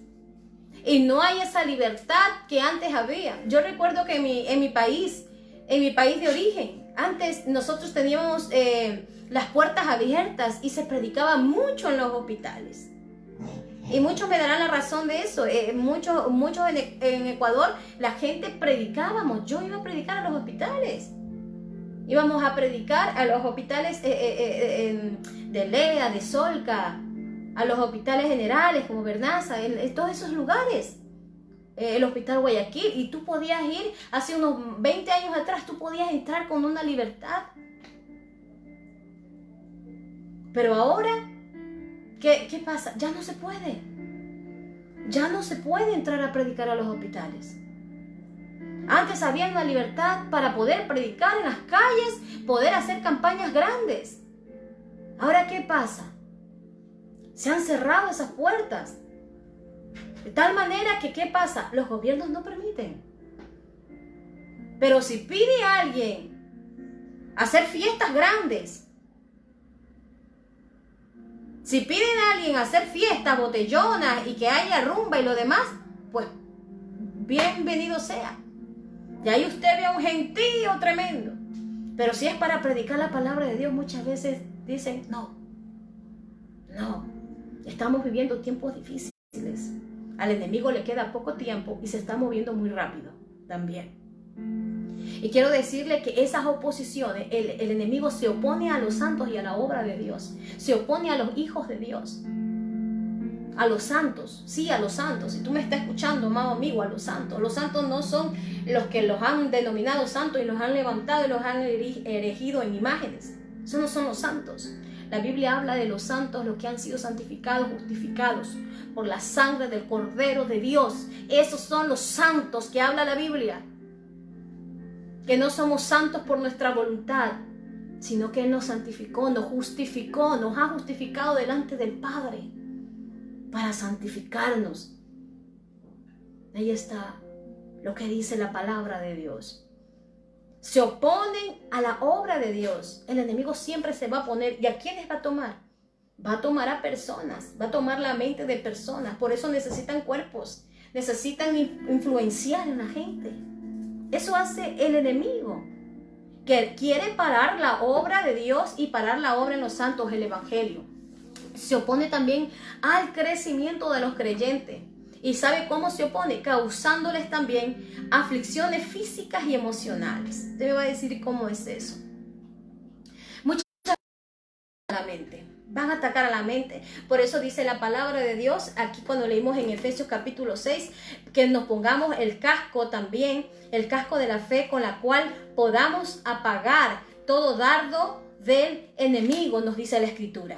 y no hay esa libertad que antes había. Yo recuerdo que en mi país de origen, antes nosotros teníamos las puertas abiertas y se predicaba mucho en los hospitales. Y muchos me darán la razón de eso. Muchos en Ecuador, la gente predicábamos. Yo iba a predicar a los hospitales. Íbamos a predicar a los hospitales de Lea, de Solca, a los hospitales generales como Bernaza, en todos esos lugares. El hospital Guayaquil. Y tú podías ir, hace unos 20 años atrás, tú podías entrar con una libertad. Pero ahora, ¿qué pasa? Ya no se puede. Ya no se puede entrar a predicar a los hospitales. Antes había una libertad para poder predicar en las calles, poder hacer campañas grandes. Ahora, ¿qué pasa? Se han cerrado esas puertas. De tal manera que, ¿qué pasa? Los gobiernos no permiten. Pero si pide a alguien hacer fiestas grandes, si piden a alguien hacer fiestas, botellonas y que haya rumba y lo demás, pues bienvenido sea. Y ahí usted ve un gentío tremendo. Pero si es para predicar la palabra de Dios, muchas veces dicen, no, estamos viviendo tiempos difíciles. Al enemigo le queda poco tiempo y se está moviendo muy rápido también. Y quiero decirle que esas oposiciones, el enemigo se opone a los santos y a la obra de Dios. Se opone a los hijos de Dios. A los santos, sí, a los santos. Si tú me estás escuchando, amado amigo, a los santos. Los santos no son los que los han denominado santos y los han levantado y los han erigido en imágenes. Esos no son los santos. La Biblia habla de los santos, los que han sido santificados, justificados por la sangre del Cordero de Dios. Esos son los santos que habla la Biblia. Que no somos santos por nuestra voluntad, sino que Él nos santificó, nos justificó, nos ha justificado delante del Padre para santificarnos. Ahí está lo que dice la palabra de Dios. Se oponen a la obra de Dios. El enemigo siempre se va a poner. ¿Y a quiénes va a tomar? Va a tomar a personas, va a tomar la mente de personas. Por eso necesitan cuerpos, necesitan influenciar en la gente. Eso hace el enemigo, que quiere parar la obra de Dios y parar la obra en los santos, el evangelio. Se opone también al crecimiento de los creyentes. ¿Y sabe cómo se opone? Causándoles también aflicciones físicas y emocionales. Usted me va a decir cómo es eso. Muchas a la mente. Van a atacar a la mente. Por eso dice la palabra de Dios, aquí cuando leímos en Efesios capítulo 6, que nos pongamos el casco también, el casco de la fe, con la cual podamos apagar todo dardo del enemigo, nos dice la Escritura.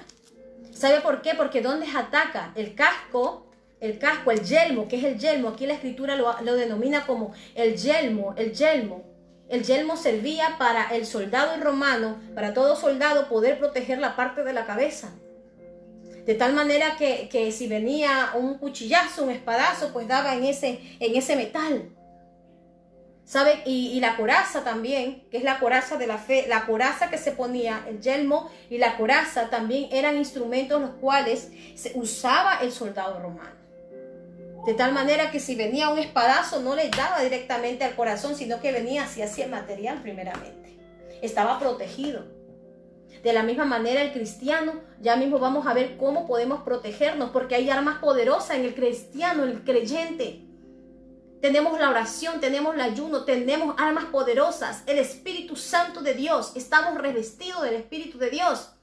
¿Sabe por qué? Porque ¿dónde ataca? El casco, el yelmo, ¿qué es el yelmo? Aquí la Escritura lo denomina como el yelmo. El yelmo servía para el soldado romano, para todo soldado, poder proteger la parte de la cabeza. De tal manera que si venía un cuchillazo, un espadazo, pues daba en ese metal. ¿Sabe? Y la coraza también, que es la coraza de la fe, la coraza que se ponía, el yelmo y la coraza también eran instrumentos los cuales se usaba el soldado romano. De tal manera que si venía un espadazo no le daba directamente al corazón, sino que venía hacia el material primeramente. Estaba protegido. De la misma manera el cristiano, ya mismo vamos a ver cómo podemos protegernos, porque hay armas poderosas en el cristiano, en el creyente. Tenemos la oración, tenemos el ayuno, tenemos armas poderosas, el Espíritu Santo de Dios. Estamos revestidos del Espíritu de Dios.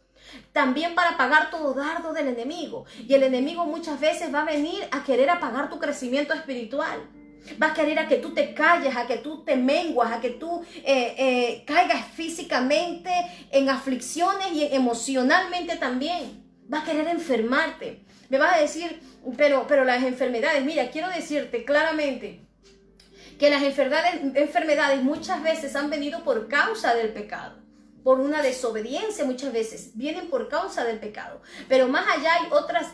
También para apagar todo dardo del enemigo. Y el enemigo muchas veces va a venir a querer apagar tu crecimiento espiritual. Va a querer a que tú te calles, a que tú te menguas, a que tú caigas físicamente en aflicciones y emocionalmente también. Va a querer enfermarte. Me vas a decir, pero las enfermedades, mira, quiero decirte claramente que las enfermedades muchas veces han venido por causa del pecado. Por una desobediencia muchas veces, vienen por causa del pecado. Pero más allá hay otras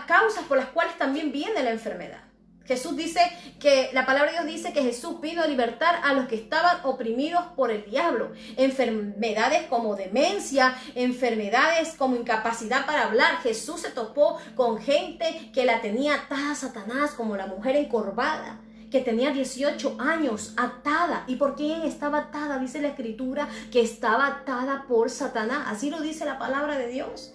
causas por las cuales también viene la enfermedad. Jesús dice que, la palabra de Dios dice que Jesús vino a libertar a los que estaban oprimidos por el diablo. Enfermedades como demencia, enfermedades como incapacidad para hablar. Jesús se topó con gente que la tenía atada a Satanás, como la mujer encorvada, que tenía 18 años atada. ¿Y por quién estaba atada? Dice la Escritura que estaba atada por Satanás. Así lo dice la palabra de Dios.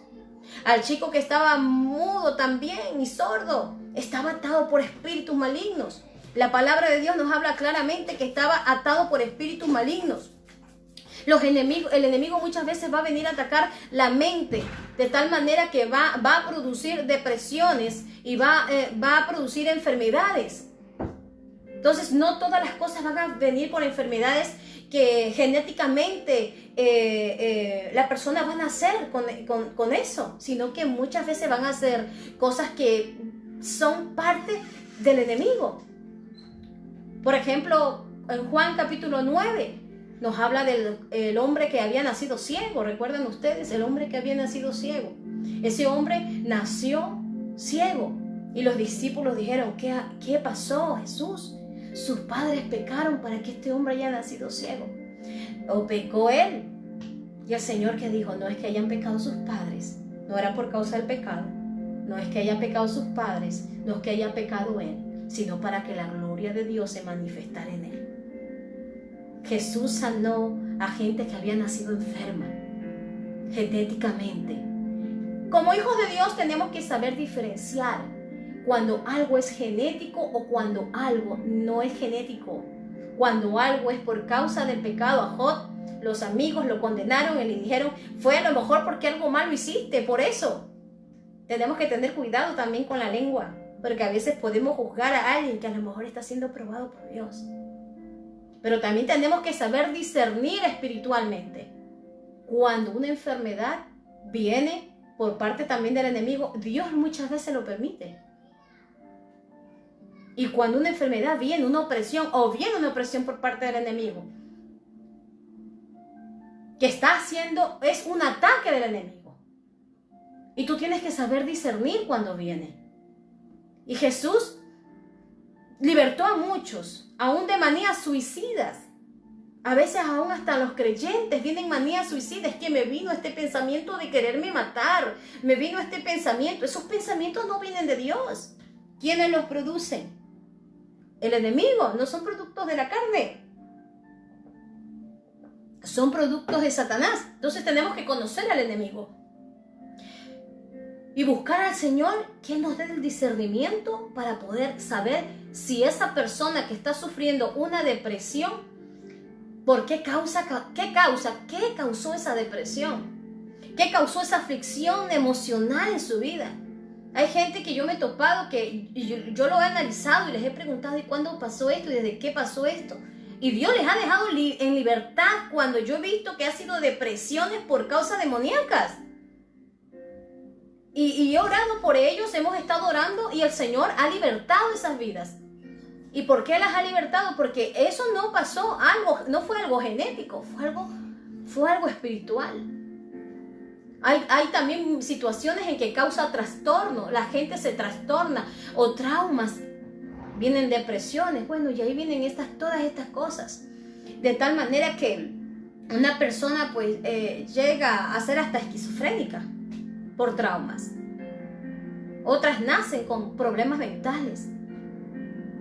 Al chico que estaba mudo también y sordo, estaba atado por espíritus malignos. La palabra de Dios nos habla claramente que estaba atado por espíritus malignos. El enemigo muchas veces va a venir a atacar la mente de tal manera que va a producir depresiones y va a producir enfermedades. Entonces no todas las cosas van a venir por enfermedades que genéticamente la persona va a nacer con eso, sino que muchas veces van a ser cosas que son parte del enemigo. Por ejemplo, en Juan capítulo 9 nos habla del hombre que había nacido ciego. ¿Recuerdan ustedes? El hombre que había nacido ciego. Ese hombre nació ciego y los discípulos dijeron, ¿qué pasó, Jesús? Sus padres pecaron para que este hombre haya nacido ciego. ¿O pecó él? Y el Señor que dijo, no es que hayan pecado sus padres, no era por causa del pecado, no es que hayan pecado sus padres, no es que haya pecado él, sino para que la gloria de Dios se manifestara en él. Jesús sanó a gente que había nacido enferma, genéticamente. Como hijos de Dios tenemos que saber diferenciar cuando algo es genético o cuando algo no es genético. Cuando algo es por causa del pecado. A Job, los amigos lo condenaron y le dijeron, fue a lo mejor porque algo malo hiciste, por eso. Tenemos que tener cuidado también con la lengua, porque a veces podemos juzgar a alguien que a lo mejor está siendo probado por Dios. Pero también tenemos que saber discernir espiritualmente. cuando una enfermedad viene por parte también del enemigo, Dios muchas veces lo permite. Y cuando una enfermedad viene, una opresión, o viene una opresión por parte del enemigo, que está haciendo, es un ataque del enemigo. Y tú tienes que saber discernir cuando viene. Y Jesús libertó a muchos, aún de manías suicidas. A veces aún hasta los creyentes vienen manías suicidas. Es que me vino este pensamiento de quererme matar. Me vino este pensamiento. Esos pensamientos no vienen de Dios. ¿Quiénes los producen? El enemigo. No son productos de la carne. Son productos de Satanás. Entonces tenemos que conocer al enemigo. Y buscar al Señor que nos dé el discernimiento para poder saber si esa persona que está sufriendo una depresión, ¿por qué causa? ¿Qué causó esa depresión? ¿Qué causó esa aflicción emocional en su vida? Hay gente que yo me he topado, que yo lo he analizado y les he preguntado, ¿y cuándo pasó esto? ¿Y desde qué pasó esto? Y Dios les ha dejado en libertad cuando yo he visto que ha sido depresiones por causas demoníacas. Y he orado por ellos, hemos estado orando y el Señor ha libertado esas vidas. ¿Y por qué las ha libertado? Porque eso no pasó no fue algo genético, fue algo espiritual. Hay también situaciones en que causa trastorno, la gente se trastorna, o traumas, vienen depresiones, bueno, y ahí vienen todas estas cosas. De tal manera que una persona pues llega a ser hasta esquizofrénica por traumas. Otras nacen con problemas mentales.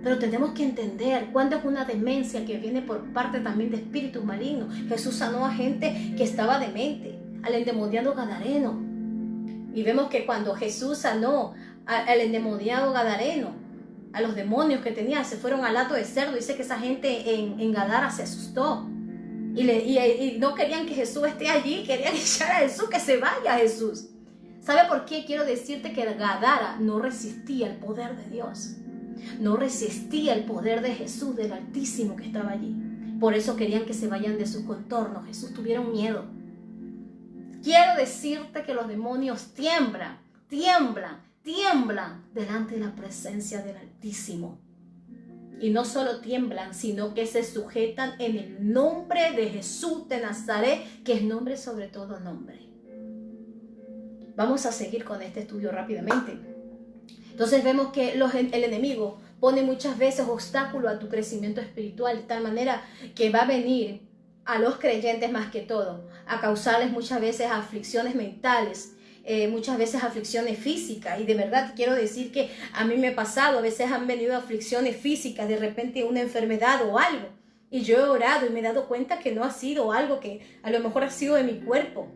Pero tenemos que entender cuándo es una demencia que viene por parte también de espíritus malignos. Jesús sanó a gente que estaba demente, al endemoniado gadareno. Y vemos que cuando Jesús sanó al endemoniado gadareno, a los demonios que tenía, se fueron al hato de cerdo. Dice que esa gente en Gadara se asustó. Y no querían que Jesús esté allí, querían echar a Jesús, que se vaya Jesús. ¿Sabe por qué? Quiero decirte que Gadara no resistía el poder de Dios. No resistía el poder de Jesús, del Altísimo que estaba allí. Por eso querían que se vayan de su contorno. Jesús tuvieron miedo. Quiero decirte que los demonios tiemblan delante de la presencia del Altísimo. Y no solo tiemblan, sino que se sujetan en el nombre de Jesús de Nazaret, que es nombre sobre todo nombre. Vamos a seguir con este estudio rápidamente. Entonces vemos que el enemigo pone muchas veces obstáculo a tu crecimiento espiritual, de tal manera que va a venir a los creyentes más que todo, a causarles muchas veces aflicciones mentales, muchas veces aflicciones físicas. Y de verdad quiero decir que a mí me ha pasado, a veces han venido aflicciones físicas, de repente una enfermedad o algo. Y yo he orado y me he dado cuenta que no ha sido algo que a lo mejor ha sido de mi cuerpo.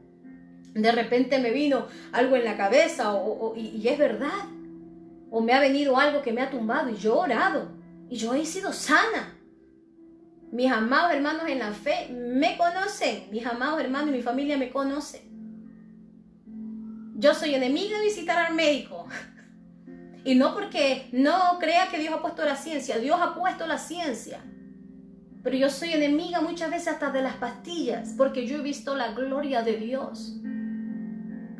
De repente me vino algo en la cabeza y es verdad. O me ha venido algo que me ha tumbado y yo he orado y yo he sido sana. Mis amados hermanos en la fe me conocen. Mis amados hermanos y mi familia me conocen. Yo soy enemiga de visitar al médico. Y no porque no crea que Dios ha puesto la ciencia. Dios ha puesto la ciencia. Pero yo soy enemiga muchas veces hasta de las pastillas, porque yo he visto la gloria de Dios.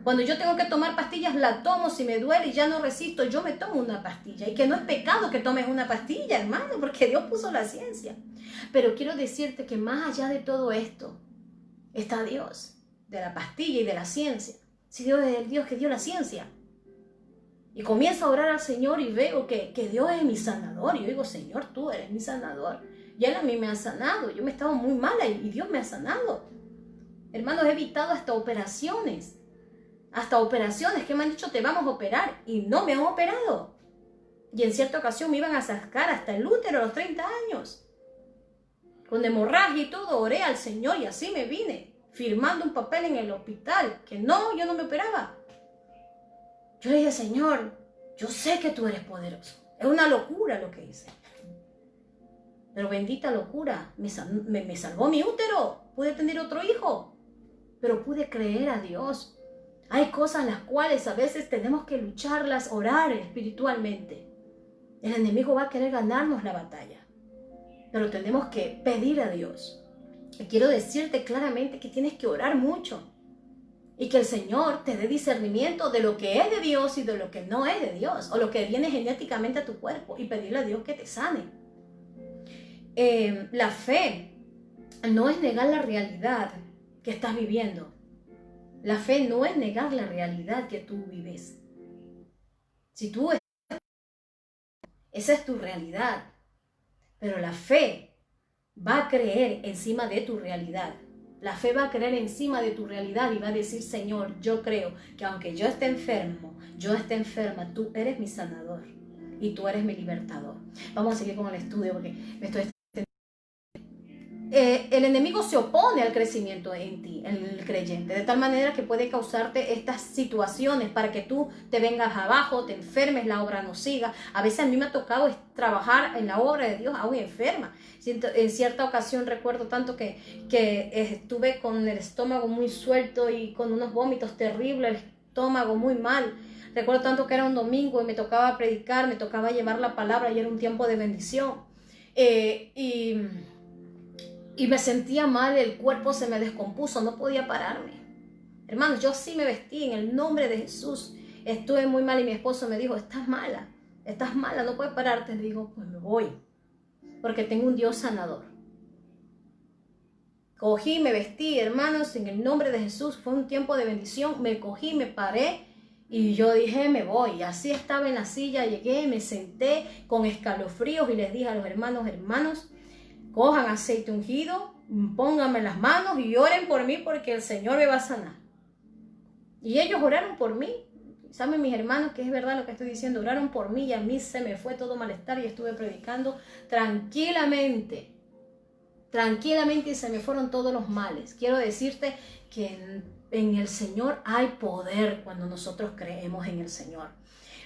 Cuando yo tengo que tomar pastillas, la tomo. Si me duele y ya no resisto, yo me tomo una pastilla. Y que no es pecado que tomes una pastilla, hermano, porque Dios puso la ciencia. Pero quiero decirte que más allá de todo esto está Dios, de la pastilla y de la ciencia. Si Dios es el Dios que dio la ciencia. Y comienzo a orar al Señor y veo que Dios es mi sanador. Y yo digo, Señor, tú eres mi sanador. Y Él a mí me ha sanado. Yo me estaba muy mala y Dios me ha sanado. Hermanos, he evitado hasta operaciones. Hasta operaciones que me han dicho, te vamos a operar. Y no me han operado. Y en cierta ocasión me iban a sacar hasta el útero a los 30 años. Con hemorragia y todo, oré al Señor y así me vine. Firmando un papel en el hospital. Que no, yo no me operaba. Yo le dije, Señor, yo sé que tú eres poderoso. Es una locura lo que hice. Pero bendita locura. Me salvó mi útero. Pude tener otro hijo. Pero pude creer a Dios. Hay cosas las cuales a veces tenemos que lucharlas, orar espiritualmente. El enemigo va a querer ganarnos la batalla. Pero tenemos que pedir a Dios. Y quiero decirte claramente que tienes que orar mucho y que el Señor te dé discernimiento de lo que es de Dios y de lo que no es de Dios, o lo que viene genéticamente a tu cuerpo, y pedirle a Dios que te sane. La fe no es negar la realidad que estás viviendo. La fe no es negar la realidad que tú vives. Si tú, esa es tu realidad, pero la fe va a creer encima de tu realidad. La fe va a creer encima de tu realidad y va a decir: Señor, yo creo que aunque yo esté enfermo, yo esté enferma, tú eres mi sanador y tú eres mi libertador. Vamos a seguir con el estudio porque me estoy... el enemigo se opone al crecimiento en ti, en el creyente, de tal manera que puede causarte estas situaciones para que tú te vengas abajo, te enfermes, la obra no siga. A veces a mí me ha tocado trabajar en la obra de Dios aún enferma. En cierta ocasión recuerdo tanto que estuve con el estómago muy suelto y con unos vómitos terribles, el estómago muy mal. Recuerdo tanto que era un domingo y me tocaba predicar, me tocaba llevar la palabra y era un tiempo de bendición. Y me sentía mal, el cuerpo se me descompuso, no podía pararme. Hermanos, yo sí me vestí en el nombre de Jesús. Estuve muy mal y mi esposo me dijo: estás mala, no puedes pararte. Le digo: pues me voy, porque tengo un Dios sanador. Cogí, me vestí, hermanos, en el nombre de Jesús. Fue un tiempo de bendición. Me cogí, me paré y yo dije: me voy. Así estaba en la silla, llegué, me senté con escalofríos y les dije a los hermanos: cojan aceite ungido, pónganme las manos y oren por mí porque el Señor me va a sanar. Y ellos oraron por mí. Saben mis hermanos que es verdad lo que estoy diciendo. Oraron por mí y a mí se me fue todo malestar y estuve predicando tranquilamente y se me fueron todos los males. Quiero decirte que en el Señor hay poder cuando nosotros creemos en el Señor.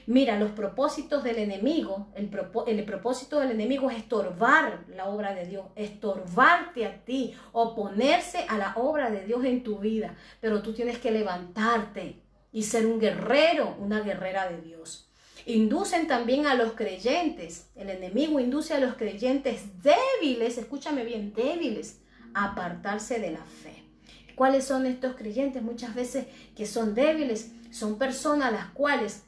Mira, los propósitos del enemigo, el propósito del enemigo es estorbar la obra de Dios, estorbarte a ti, oponerse a la obra de Dios en tu vida. Pero tú tienes que levantarte y ser un guerrero, una guerrera de Dios. Inducen también a los creyentes, el enemigo induce a los creyentes débiles, escúchame bien, débiles, a apartarse de la fe. ¿Cuáles son estos creyentes? Muchas veces que son débiles, son personas las cuales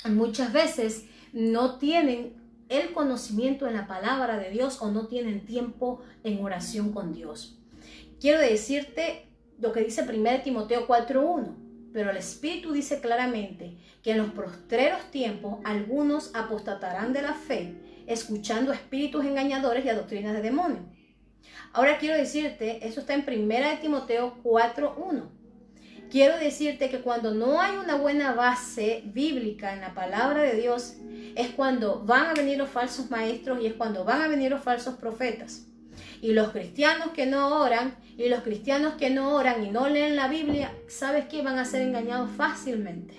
muchas veces no tienen el conocimiento en la palabra de Dios o no tienen tiempo en oración con Dios. Quiero decirte lo que dice 1 Timoteo 4:1, pero el Espíritu dice claramente que en los postreros tiempos algunos apostatarán de la fe, escuchando a espíritus engañadores y a doctrinas de demonios. Ahora quiero decirte, eso está en 1 Timoteo 4:1. Quiero decirte que cuando no hay una buena base bíblica en la palabra de Dios, es cuando van a venir los falsos maestros y es cuando van a venir los falsos profetas. Y los cristianos que no oran y no leen la Biblia, ¿sabes qué? Van a ser engañados fácilmente.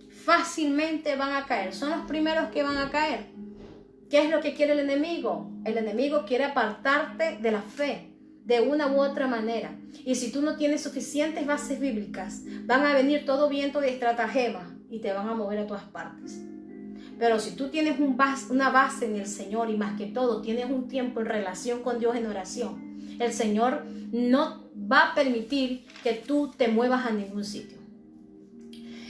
Fácilmente van a caer. Son los primeros que van a caer. ¿Qué es lo que quiere el enemigo? El enemigo quiere apartarte de la fe de una u otra manera. Y si tú no tienes suficientes bases bíblicas, van a venir todo viento de estratagema y te van a mover a todas partes. Pero si tú tienes una base en el Señor y más que todo tienes un tiempo en relación con Dios en oración, el Señor no va a permitir que tú te muevas a ningún sitio.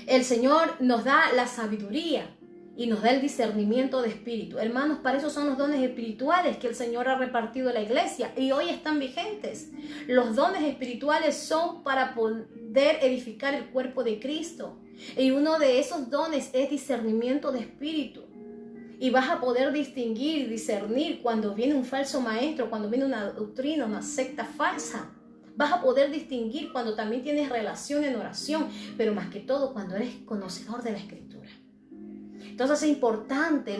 El Señor nos da la sabiduría y nos da el discernimiento de espíritu. Hermanos, para eso son los dones espirituales que el Señor ha repartido a la iglesia y hoy están vigentes. Los dones espirituales son para poder edificar el cuerpo de Cristo. Y uno de esos dones es discernimiento de espíritu. Y vas a poder distinguir y discernir cuando viene un falso maestro, cuando viene una doctrina, una secta falsa. Vas a poder distinguir cuando también tienes relación en oración, pero más que todo cuando eres conocedor de la Escritura. Entonces es importante,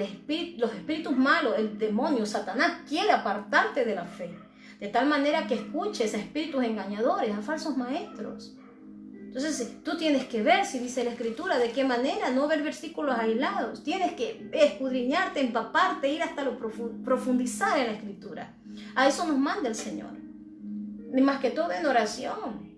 los espíritus malos, el demonio, Satanás, quiere apartarte de la fe. De tal manera que escuches a espíritus engañadores, a falsos maestros. Entonces tú tienes que ver, si dice la Escritura, de qué manera, no ver versículos aislados. Tienes que escudriñarte, empaparte, ir hasta lo profundizar en la Escritura. A eso nos manda el Señor. Ni más que todo en oración.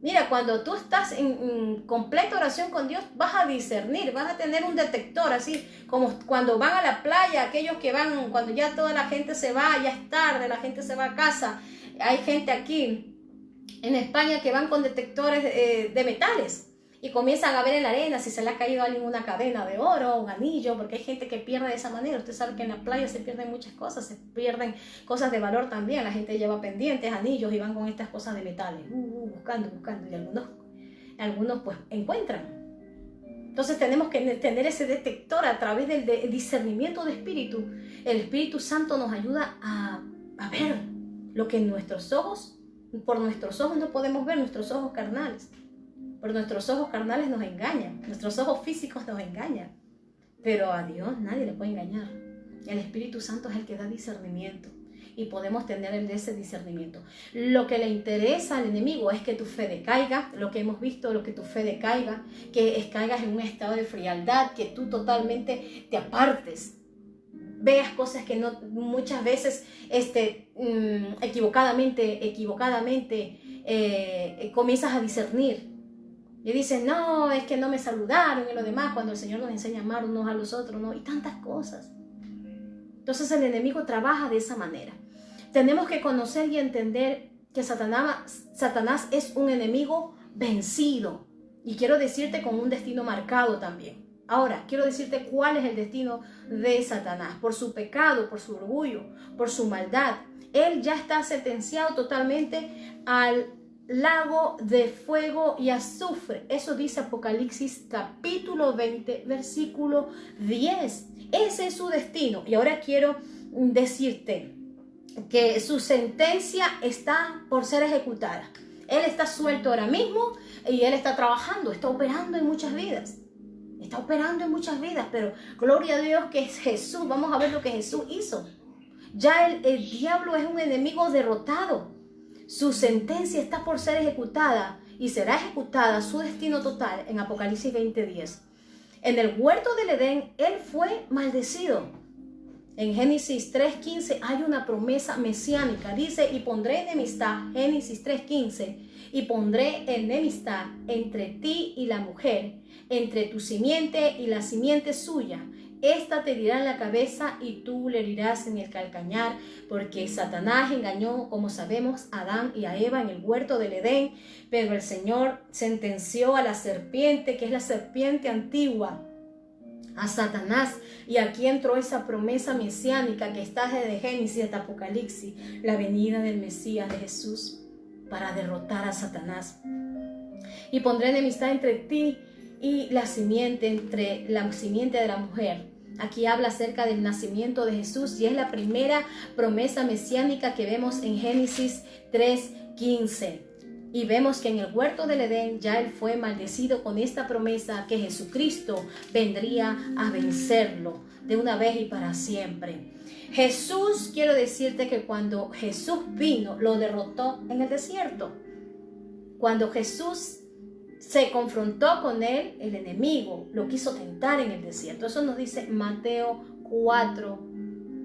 Mira, cuando tú estás en completa oración con Dios, vas a discernir, vas a tener un detector, así como cuando van a la playa, aquellos que van, cuando ya toda la gente se va, ya es tarde, la gente se va a casa, hay gente aquí en España que van con detectores de metales y comienzan a ver en la arena si se le ha caído a alguien una cadena de oro, un anillo, porque hay gente que pierde de esa manera. Usted sabe que en la playa se pierden muchas cosas, se pierden cosas de valor también. La gente lleva pendientes, anillos y van con estas cosas de metales, buscando, y algunos pues encuentran. Entonces tenemos que tener ese detector a través del discernimiento de espíritu. El Espíritu Santo nos ayuda a ver lo que en nuestros ojos, por nuestros ojos no podemos ver, nuestros ojos carnales. Por nuestros ojos carnales nos engañan, nuestros ojos físicos nos engañan, pero a Dios nadie le puede engañar. El Espíritu Santo es el que da discernimiento y podemos tener ese discernimiento. Lo que le interesa al enemigo es que tu fe decaiga, lo que hemos visto, lo que tu fe decaiga, que caigas en un estado de frialdad, que tú totalmente te apartes, veas cosas que no, muchas veces equivocadamente comienzas a discernir. Y dicen, no, es que no me saludaron y lo demás, cuando el Señor nos enseña a amar unos a los otros, ¿no? Y tantas cosas. Entonces el enemigo trabaja de esa manera. Tenemos que conocer y entender que Satanás es un enemigo vencido. Y quiero decirte con un destino marcado también. Ahora, quiero decirte cuál es el destino de Satanás. Por su pecado, por su orgullo, por su maldad. Él ya está sentenciado totalmente al lago de fuego y azufre. Eso dice Apocalipsis capítulo 20, versículo 10. Ese es su destino. Y ahora quiero decirte que su sentencia está por ser ejecutada. Él está suelto ahora mismo y él está trabajando, está operando en muchas vidas. Está operando en muchas vidas, pero gloria a Dios que es Jesús. Vamos a ver lo que Jesús hizo. Ya el diablo es un enemigo derrotado. Su sentencia está por ser ejecutada y será ejecutada su destino total en Apocalipsis 20:10. En el huerto del Edén, él fue maldecido. En Génesis 3:15 hay una promesa mesiánica. Dice, y pondré enemistad, Génesis 3:15, y pondré enemistad entre ti y la mujer, entre tu simiente y la simiente suya. Esta te herirá en la cabeza y tú le herirás en el calcañar, porque Satanás engañó, como sabemos, a Adán y a Eva en el huerto del Edén, pero el Señor sentenció a la serpiente, que es la serpiente antigua, a Satanás, y aquí entró esa promesa mesiánica que está desde Génesis hasta Apocalipsis, la venida del Mesías de Jesús para derrotar a Satanás. Y pondré enemistad entre ti y la simiente, entre la simiente de la mujer. Aquí habla acerca del nacimiento de Jesús y es la primera promesa mesiánica que vemos en Génesis 3:15. Y vemos que en el huerto del Edén ya él fue maldecido con esta promesa que Jesucristo vendría a vencerlo de una vez y para siempre. Jesús, quiero decirte que cuando Jesús vino, lo derrotó en el desierto. Cuando Jesús se confrontó con él, el enemigo lo quiso tentar en el desierto. Eso nos dice Mateo 4,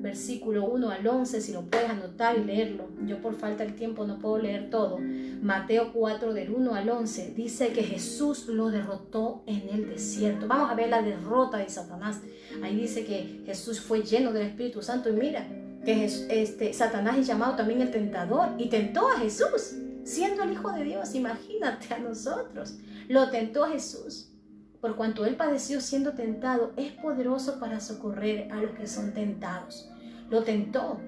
versículo 1 al 11, si lo puedes anotar y leerlo. Yo por falta de tiempo no puedo leer todo. Mateo 4 del 1 al 11 dice que Jesús lo derrotó en el desierto. Vamos a ver la derrota de Satanás. Ahí dice que Jesús fue lleno del Espíritu Santo y mira que Satanás es llamado también el tentador y tentó a Jesús siendo el Hijo de Dios. Imagínate a nosotros. Lo tentó a Jesús. Por cuanto él padeció siendo tentado, es poderoso para socorrer a los que son tentados. Lo tentó.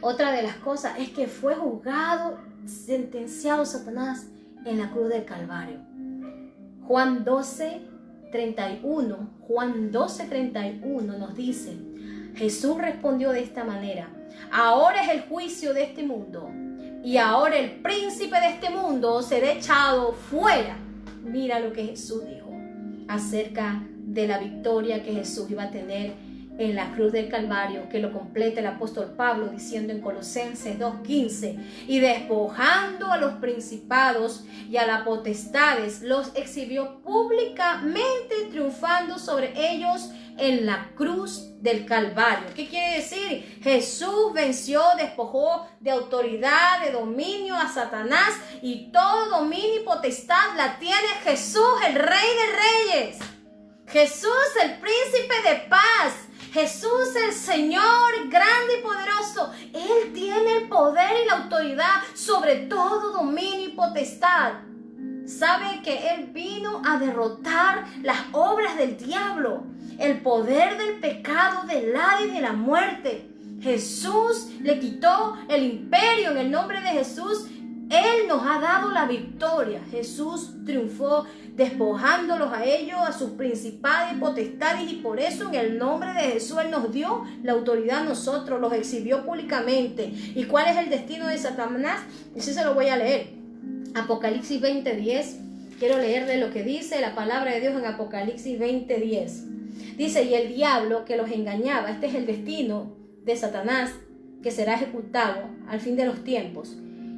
Otra de las cosas es que fue juzgado, sentenciado Satanás en la cruz del Calvario. Juan 12:31 nos dice, Jesús respondió de esta manera, ahora es el juicio de este mundo, y ahora el príncipe de este mundo será echado fuera. Mira lo que Jesús dijo acerca de la victoria que Jesús iba a tener en la cruz del Calvario, que lo completa el apóstol Pablo diciendo en Colosenses 2:15, y despojando a los principados y a las potestades, los exhibió públicamente, triunfando sobre ellos en la cruz del Calvario. ¿Qué quiere decir? Jesús venció, despojó de autoridad, de dominio a Satanás, y todo dominio y potestad la tiene Jesús, el Rey de Reyes. Jesús, el Príncipe de Paz. Jesús, el Señor grande y poderoso. Él tiene el poder y la autoridad autoridad sobre todo dominio y potestad. Sabe que Él vino a derrotar las obras del diablo, el poder del pecado, del Hades y de la muerte. Jesús le quitó el imperio en el nombre de Jesús. Él nos ha dado la victoria. Jesús triunfó despojándolos a ellos, a sus principales y potestades, y por eso en el nombre de Jesús Él nos dio la autoridad a nosotros, los exhibió públicamente. ¿Y cuál es el destino de Satanás? Y sí se lo voy a leer. Apocalipsis 20:10. Quiero leerle lo que dice la palabra de Dios en Apocalipsis 20:10. Dice, y el diablo que los engañaba, este es el destino de Satanás, que será ejecutado al fin de los tiempos.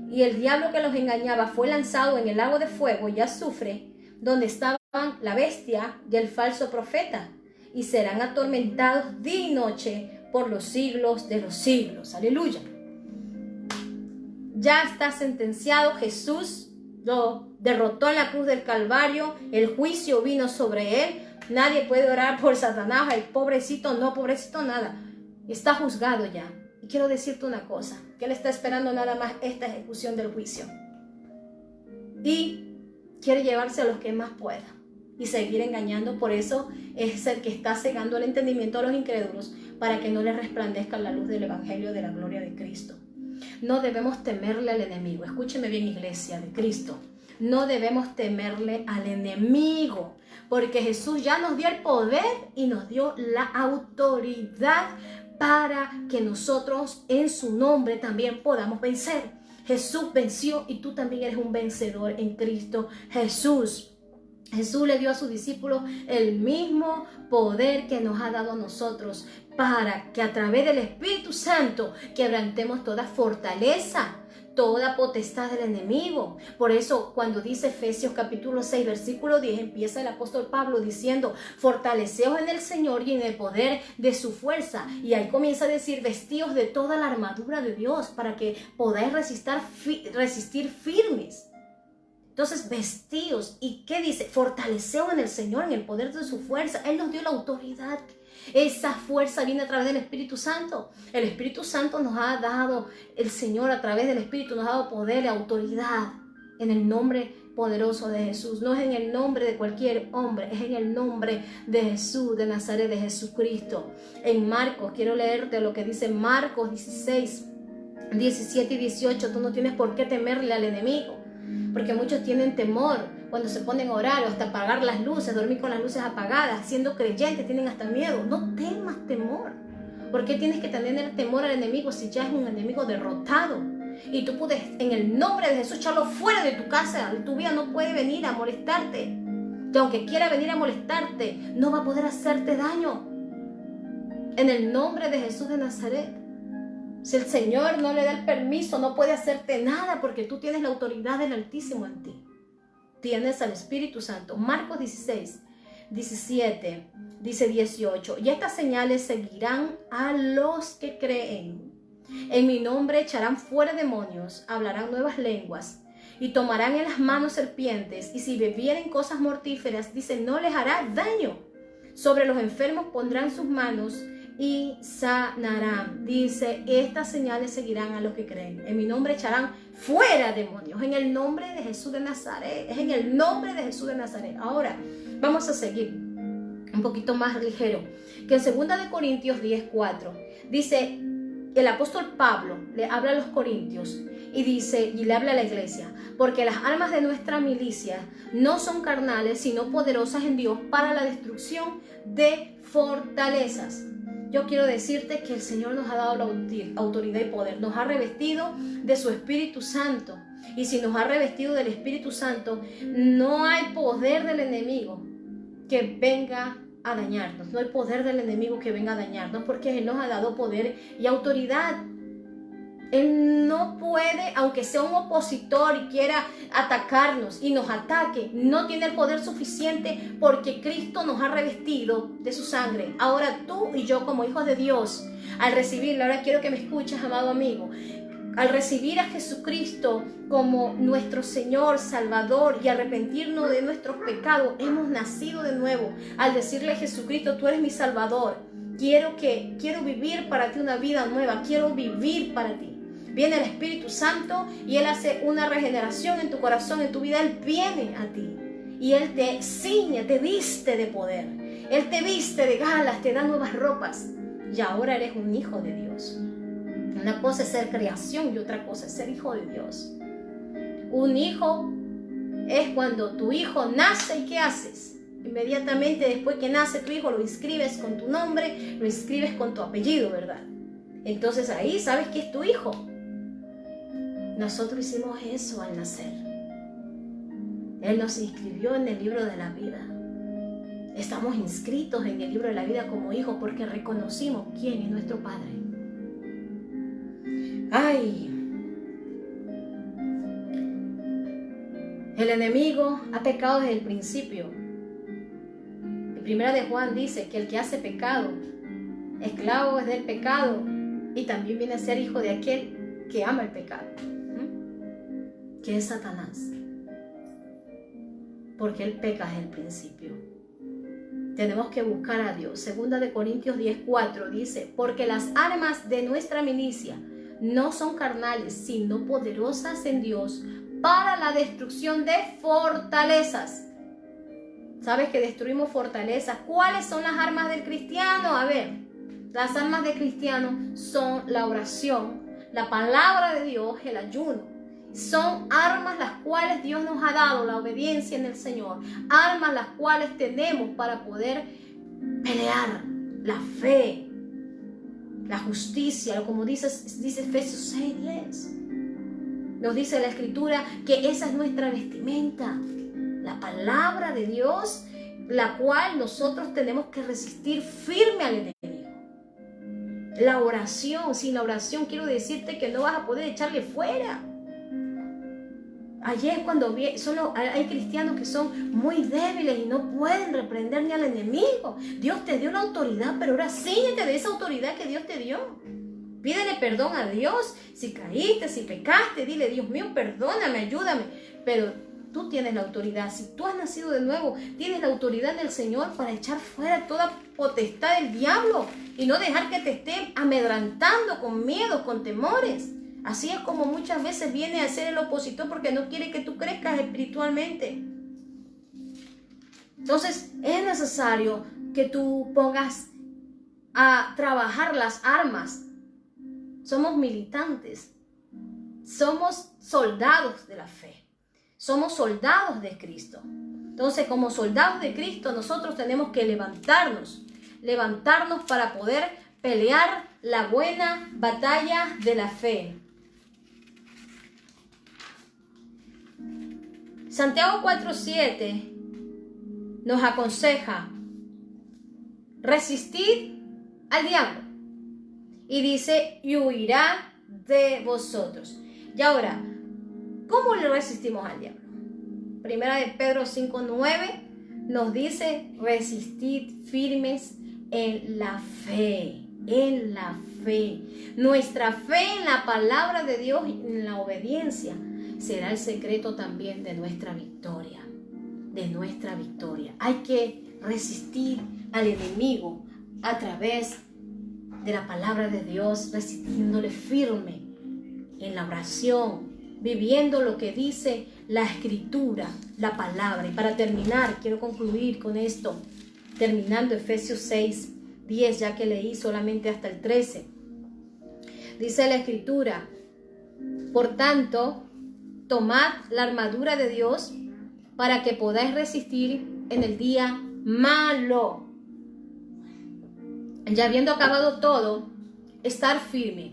Y el diablo que los engañaba fue lanzado en el lago de fuego y azufre, donde estaban la bestia y el falso profeta, y serán atormentados día y noche por los siglos de los siglos. Aleluya. Ya está sentenciado. Jesús lo derrotó en la cruz del Calvario. El juicio vino sobre él. Nadie puede orar por Satanás. Ay, pobrecito, no, pobrecito, nada. Está juzgado ya. Y quiero decirte una cosa, que él está esperando nada más esta ejecución del juicio. Y quiere llevarse a los que más pueda y seguir engañando. Por eso es el que está cegando el entendimiento a los incrédulos, para que no les resplandezca la luz del evangelio de la gloria de Cristo. No debemos temerle al enemigo. Escúcheme bien, iglesia de Cristo. No debemos temerle al enemigo, porque Jesús ya nos dio el poder y nos dio la autoridad para que nosotros en su nombre también podamos vencer. Jesús venció y tú también eres un vencedor en Cristo Jesús. Jesús le dio a sus discípulos el mismo poder que nos ha dado a nosotros, para que a través del Espíritu Santo quebrantemos toda fortaleza, toda potestad del enemigo. Por eso cuando dice Efesios capítulo 6 versículo 10, empieza el apóstol Pablo diciendo, fortaleceos en el Señor y en el poder de su fuerza. Y ahí comienza a decir, vestíos de toda la armadura de Dios para que podáis resistir firmes. Entonces, vestíos. ¿Y qué dice? Fortaleceos en el Señor, en el poder de su fuerza. Él nos dio la autoridad. Esa fuerza viene a través del Espíritu Santo. El Espíritu Santo nos ha dado, el Señor a través del Espíritu nos ha dado poder y autoridad en el nombre poderoso de Jesús. No es en el nombre de cualquier hombre, es en el nombre de Jesús, de Nazaret, de Jesucristo. En Marcos, quiero leerte lo que dice Marcos 16, 17 y 18. Tú no tienes por qué temerle al enemigo, porque muchos tienen temor cuando se ponen a orar o hasta apagar las luces, dormir con las luces apagadas. Siendo creyentes tienen hasta miedo. No temas temor. ¿Por qué tienes que tener temor al enemigo si ya es un enemigo derrotado? Y tú puedes en el nombre de Jesús echarlo fuera de tu casa. Tu vida no puede venir a molestarte. Y aunque quiera venir a molestarte, no va a poder hacerte daño. En el nombre de Jesús de Nazaret. Si el Señor no le da el permiso, no puede hacerte nada, porque tú tienes la autoridad del Altísimo en ti. Tienes al Espíritu Santo. Marcos 16, 17, dice 18. Y estas señales seguirán a los que creen. En mi nombre echarán fuera demonios, hablarán nuevas lenguas y tomarán en las manos serpientes. Y si bebieren cosas mortíferas, dice, no les hará daño. Sobre los enfermos pondrán sus manos y sanarán. Dice, estas señales seguirán a los que creen. En mi nombre echarán fuera demonios. En el nombre de Jesús de Nazaret. Es en el nombre de Jesús de Nazaret. Ahora, vamos a seguir un poquito más ligero. Que en 2 de Corintios 10:4 dice, el apóstol Pablo le habla a los corintios y dice, y le habla a la iglesia, porque las armas de nuestra milicia no son carnales, sino poderosas en Dios para la destrucción de fortalezas. Yo quiero decirte que el Señor nos ha dado la autoridad y poder, nos ha revestido de su Espíritu Santo. Y si nos ha revestido del Espíritu Santo, no hay poder del enemigo que venga a dañarnos. No hay poder del enemigo que venga a dañarnos, porque Él nos ha dado poder y autoridad. Él no puede, aunque sea un opositor y quiera atacarnos y nos ataque, no tiene el poder suficiente, porque Cristo nos ha revestido de su sangre. Ahora tú y yo, como hijos de Dios, al recibirlo, ahora quiero que me escuches, amado amigo, al recibir a Jesucristo como nuestro Señor, Salvador, y arrepentirnos de nuestros pecados, hemos nacido de nuevo. Al decirle a Jesucristo, tú eres mi Salvador, quiero vivir para ti una vida nueva, quiero vivir para ti. viene el Espíritu Santo y Él hace una regeneración en tu corazón, en tu vida. Él viene a ti y Él te ciñe, te viste de poder. Él te viste de galas, te da nuevas ropas y ahora eres un hijo de Dios. Una cosa es ser creación y otra cosa es ser hijo de Dios. Un hijo es cuando tu hijo nace y ¿qué haces? Inmediatamente después que nace tu hijo lo inscribes con tu nombre, lo inscribes con tu apellido, ¿verdad? Entonces ahí sabes que es tu hijo. Nosotros hicimos eso al nacer. Él nos inscribió en el libro de la vida. Estamos inscritos en el libro de la vida como hijos porque reconocimos quién es nuestro Padre. ¡Ay! El enemigo ha pecado desde el principio. En Primera de Juan dice que el que hace pecado, esclavo es del pecado y también viene a ser hijo de aquel que ama el pecado, que es Satanás. Porque él peca desde el principio. Tenemos que buscar a Dios. Segunda de Corintios 10:4 dice, porque las armas de nuestra milicia no son carnales, sino poderosas en Dios para la destrucción de fortalezas. ¿Sabes que destruimos fortalezas? ¿Cuáles son las armas del cristiano? A ver, las armas del cristiano son la oración, la palabra de Dios, el ayuno. Son armas las cuales Dios nos ha dado, la obediencia en el Señor. Armas las cuales tenemos para poder pelear la fe, la justicia, como dice Efesios 6:10. Nos dice la Escritura que esa es nuestra vestimenta, la palabra de Dios, la cual nosotros tenemos que resistir firme al enemigo. La oración, sin la oración quiero decirte que no vas a poder echarle fuera. Ayer cuando hay cristianos que son muy débiles y no pueden reprender ni al enemigo. Dios te dio la autoridad, pero ahora cíñete de esa autoridad que Dios te dio. Pídele perdón a Dios si caíste, si pecaste, dile, Dios mío, perdóname, ayúdame. Pero tú tienes la autoridad. Si tú has nacido de nuevo, tienes la autoridad del Señor para echar fuera toda potestad del diablo y no dejar que te esté amedrantando con miedos, con temores. Así es como muchas veces viene a ser el opositor porque no quiere que tú crezcas espiritualmente. Entonces es necesario que tú pongas a trabajar las armas. Somos militantes, somos soldados de la fe, somos soldados de Cristo. Entonces, como soldados de Cristo, nosotros tenemos que levantarnos para poder pelear la buena batalla de la fe. Santiago 4:7 nos aconseja resistir al diablo. Y dice, y huirá de vosotros. Y ahora, ¿cómo le resistimos al diablo? Primera de Pedro 5:9 nos dice, resistid firmes en la fe. En la fe. Nuestra fe en la palabra de Dios y en la obediencia será el secreto también de nuestra victoria. De nuestra victoria. Hay que resistir al enemigo a través de la palabra de Dios, resistiéndole firme en la oración, viviendo lo que dice la Escritura, la palabra. Y para terminar, quiero concluir con esto, terminando Efesios 6:10, ya que leí solamente hasta el 13. Dice la Escritura, por tanto, tomad la armadura de Dios para que podáis resistir en el día malo. Ya habiendo acabado todo, estar firme.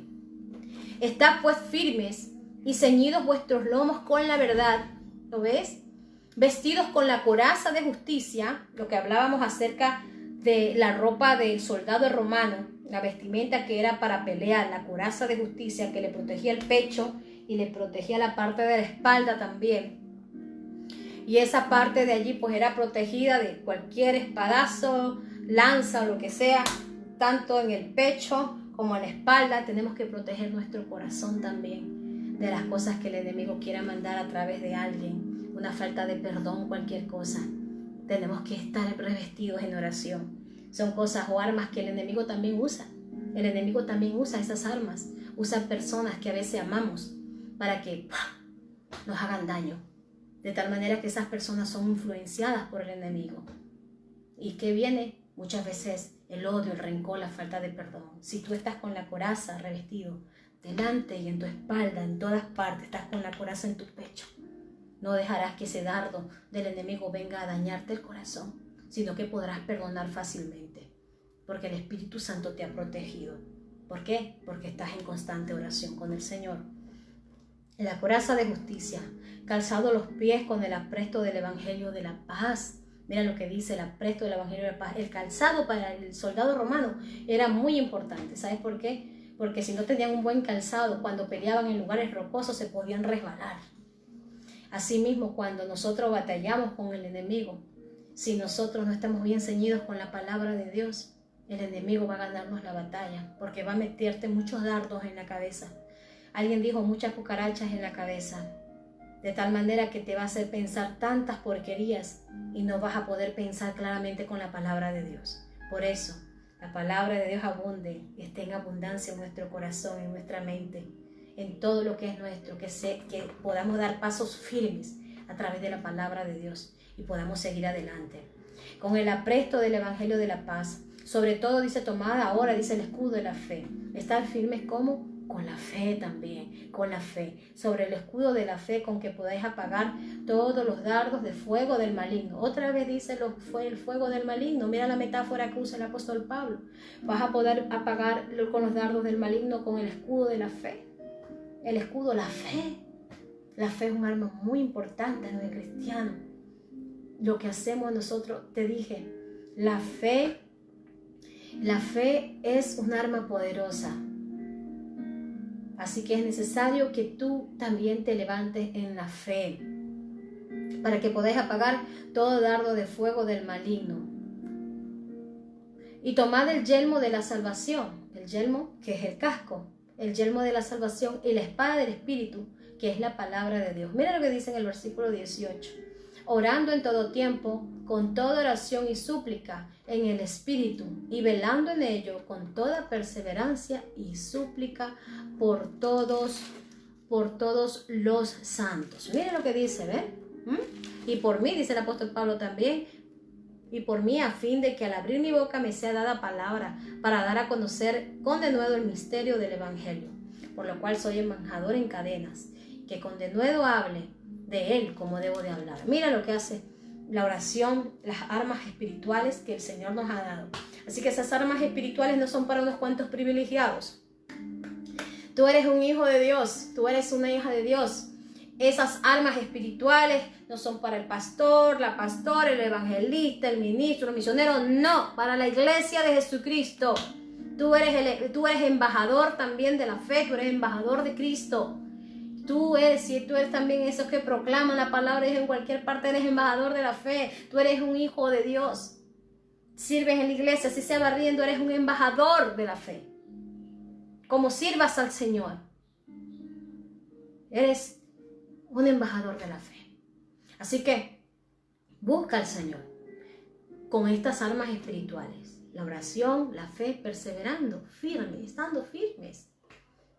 Estad pues firmes y ceñidos vuestros lomos con la verdad. ¿Lo ves? Vestidos con la coraza de justicia, lo que hablábamos acerca de la ropa del soldado romano, la vestimenta que era para pelear, la coraza de justicia que le protegía el pecho y le protegía la parte de la espalda también. Y esa parte de allí pues era protegida de cualquier espadazo, lanza o lo que sea, tanto en el pecho como en la espalda. Tenemos que proteger nuestro corazón también de las cosas que el enemigo quiera mandar a través de alguien, una falta de perdón, cualquier cosa. Tenemos que estar revestidos en oración. Son cosas o armas que el enemigo también usa. El enemigo también usa esas armas. usa personas que a veces amamos para que nos hagan daño. De tal manera que esas personas son influenciadas por el enemigo. ¿Y qué viene? Muchas veces el odio, el rencor, la falta de perdón. Si tú estás con la coraza revestido delante y en tu espalda, en todas partes, estás con la coraza en tu pecho, no dejarás que ese dardo del enemigo venga a dañarte el corazón, sino que podrás perdonar fácilmente, porque el Espíritu Santo te ha protegido. ¿Por qué? Porque estás en constante oración con el Señor. La coraza de justicia, calzado los pies con el apresto del Evangelio de la paz. Mira lo que dice el apresto del Evangelio de la paz. El calzado para el soldado romano era muy importante. ¿Sabes por qué? Porque si no tenían un buen calzado, cuando peleaban en lugares rocosos se podían resbalar. Asimismo, cuando nosotros batallamos con el enemigo, si nosotros no estamos bien ceñidos con la palabra de Dios, el enemigo va a ganarnos la batalla, porque va a meterte muchos dardos en la cabeza. Alguien dijo muchas cucarachas en la cabeza, de tal manera que te va a hacer pensar tantas porquerías y no vas a poder pensar claramente con la palabra de Dios. Por eso, la palabra de Dios abunde y esté en abundancia en nuestro corazón, en nuestra mente, en todo lo que es nuestro, que podamos dar pasos firmes a través de la palabra de Dios y podamos seguir adelante. Con el apresto del Evangelio de la paz, sobre todo dice tomad ahora, dice el escudo de la fe. Estar firmes como con la fe también, con la fe, sobre el escudo de la fe con que podáis apagar todos los dardos de fuego del maligno. Otra vez dice el fuego del maligno. Mira la metáfora que usa el apóstol Pablo. Vas a poder apagar con los dardos del maligno con el escudo de la fe. El escudo, la fe. La fe es un arma muy importante en el cristiano. Lo que hacemos nosotros, te dije, la fe es un arma poderosa. Así que es necesario que tú también te levantes en la fe para que podáis apagar todo dardo de fuego del maligno. Y tomad el yelmo de la salvación, el yelmo que es el casco, el yelmo de la salvación y la espada del Espíritu, que es la palabra de Dios. Mira lo que dice en el versículo 18. Orando en todo tiempo, con toda oración y súplica en el Espíritu, y velando en ello con toda perseverancia y súplica por todos los santos. Miren lo que dice, ¿ven? Y por mí, dice el apóstol Pablo también, y por mí, a fin de que al abrir mi boca me sea dada palabra para dar a conocer con denuedo el misterio del Evangelio, por lo cual soy embajador en cadenas, que con denuedo hable de él como debo de hablar. Mira lo que hace la oración, las armas espirituales que el Señor nos ha dado. Así que esas armas espirituales no son para unos cuantos privilegiados. Tú eres un hijo de Dios, tú eres una hija de Dios. Esas armas espirituales no son para el pastor, la pastora, el evangelista, el ministro, el misionero, no, para la iglesia de Jesucristo. Tú eres embajador también de la fe, tú eres embajador de Cristo. Tú eres también esos que proclaman la palabra de Dios en cualquier parte, eres embajador de la fe, tú eres un hijo de Dios. Sirves en la iglesia, si sea barriendo, eres un embajador de la fe. Como sirvas al Señor, eres un embajador de la fe. Así que busca al Señor con estas armas espirituales. La oración, la fe, perseverando, firmes, estando firmes.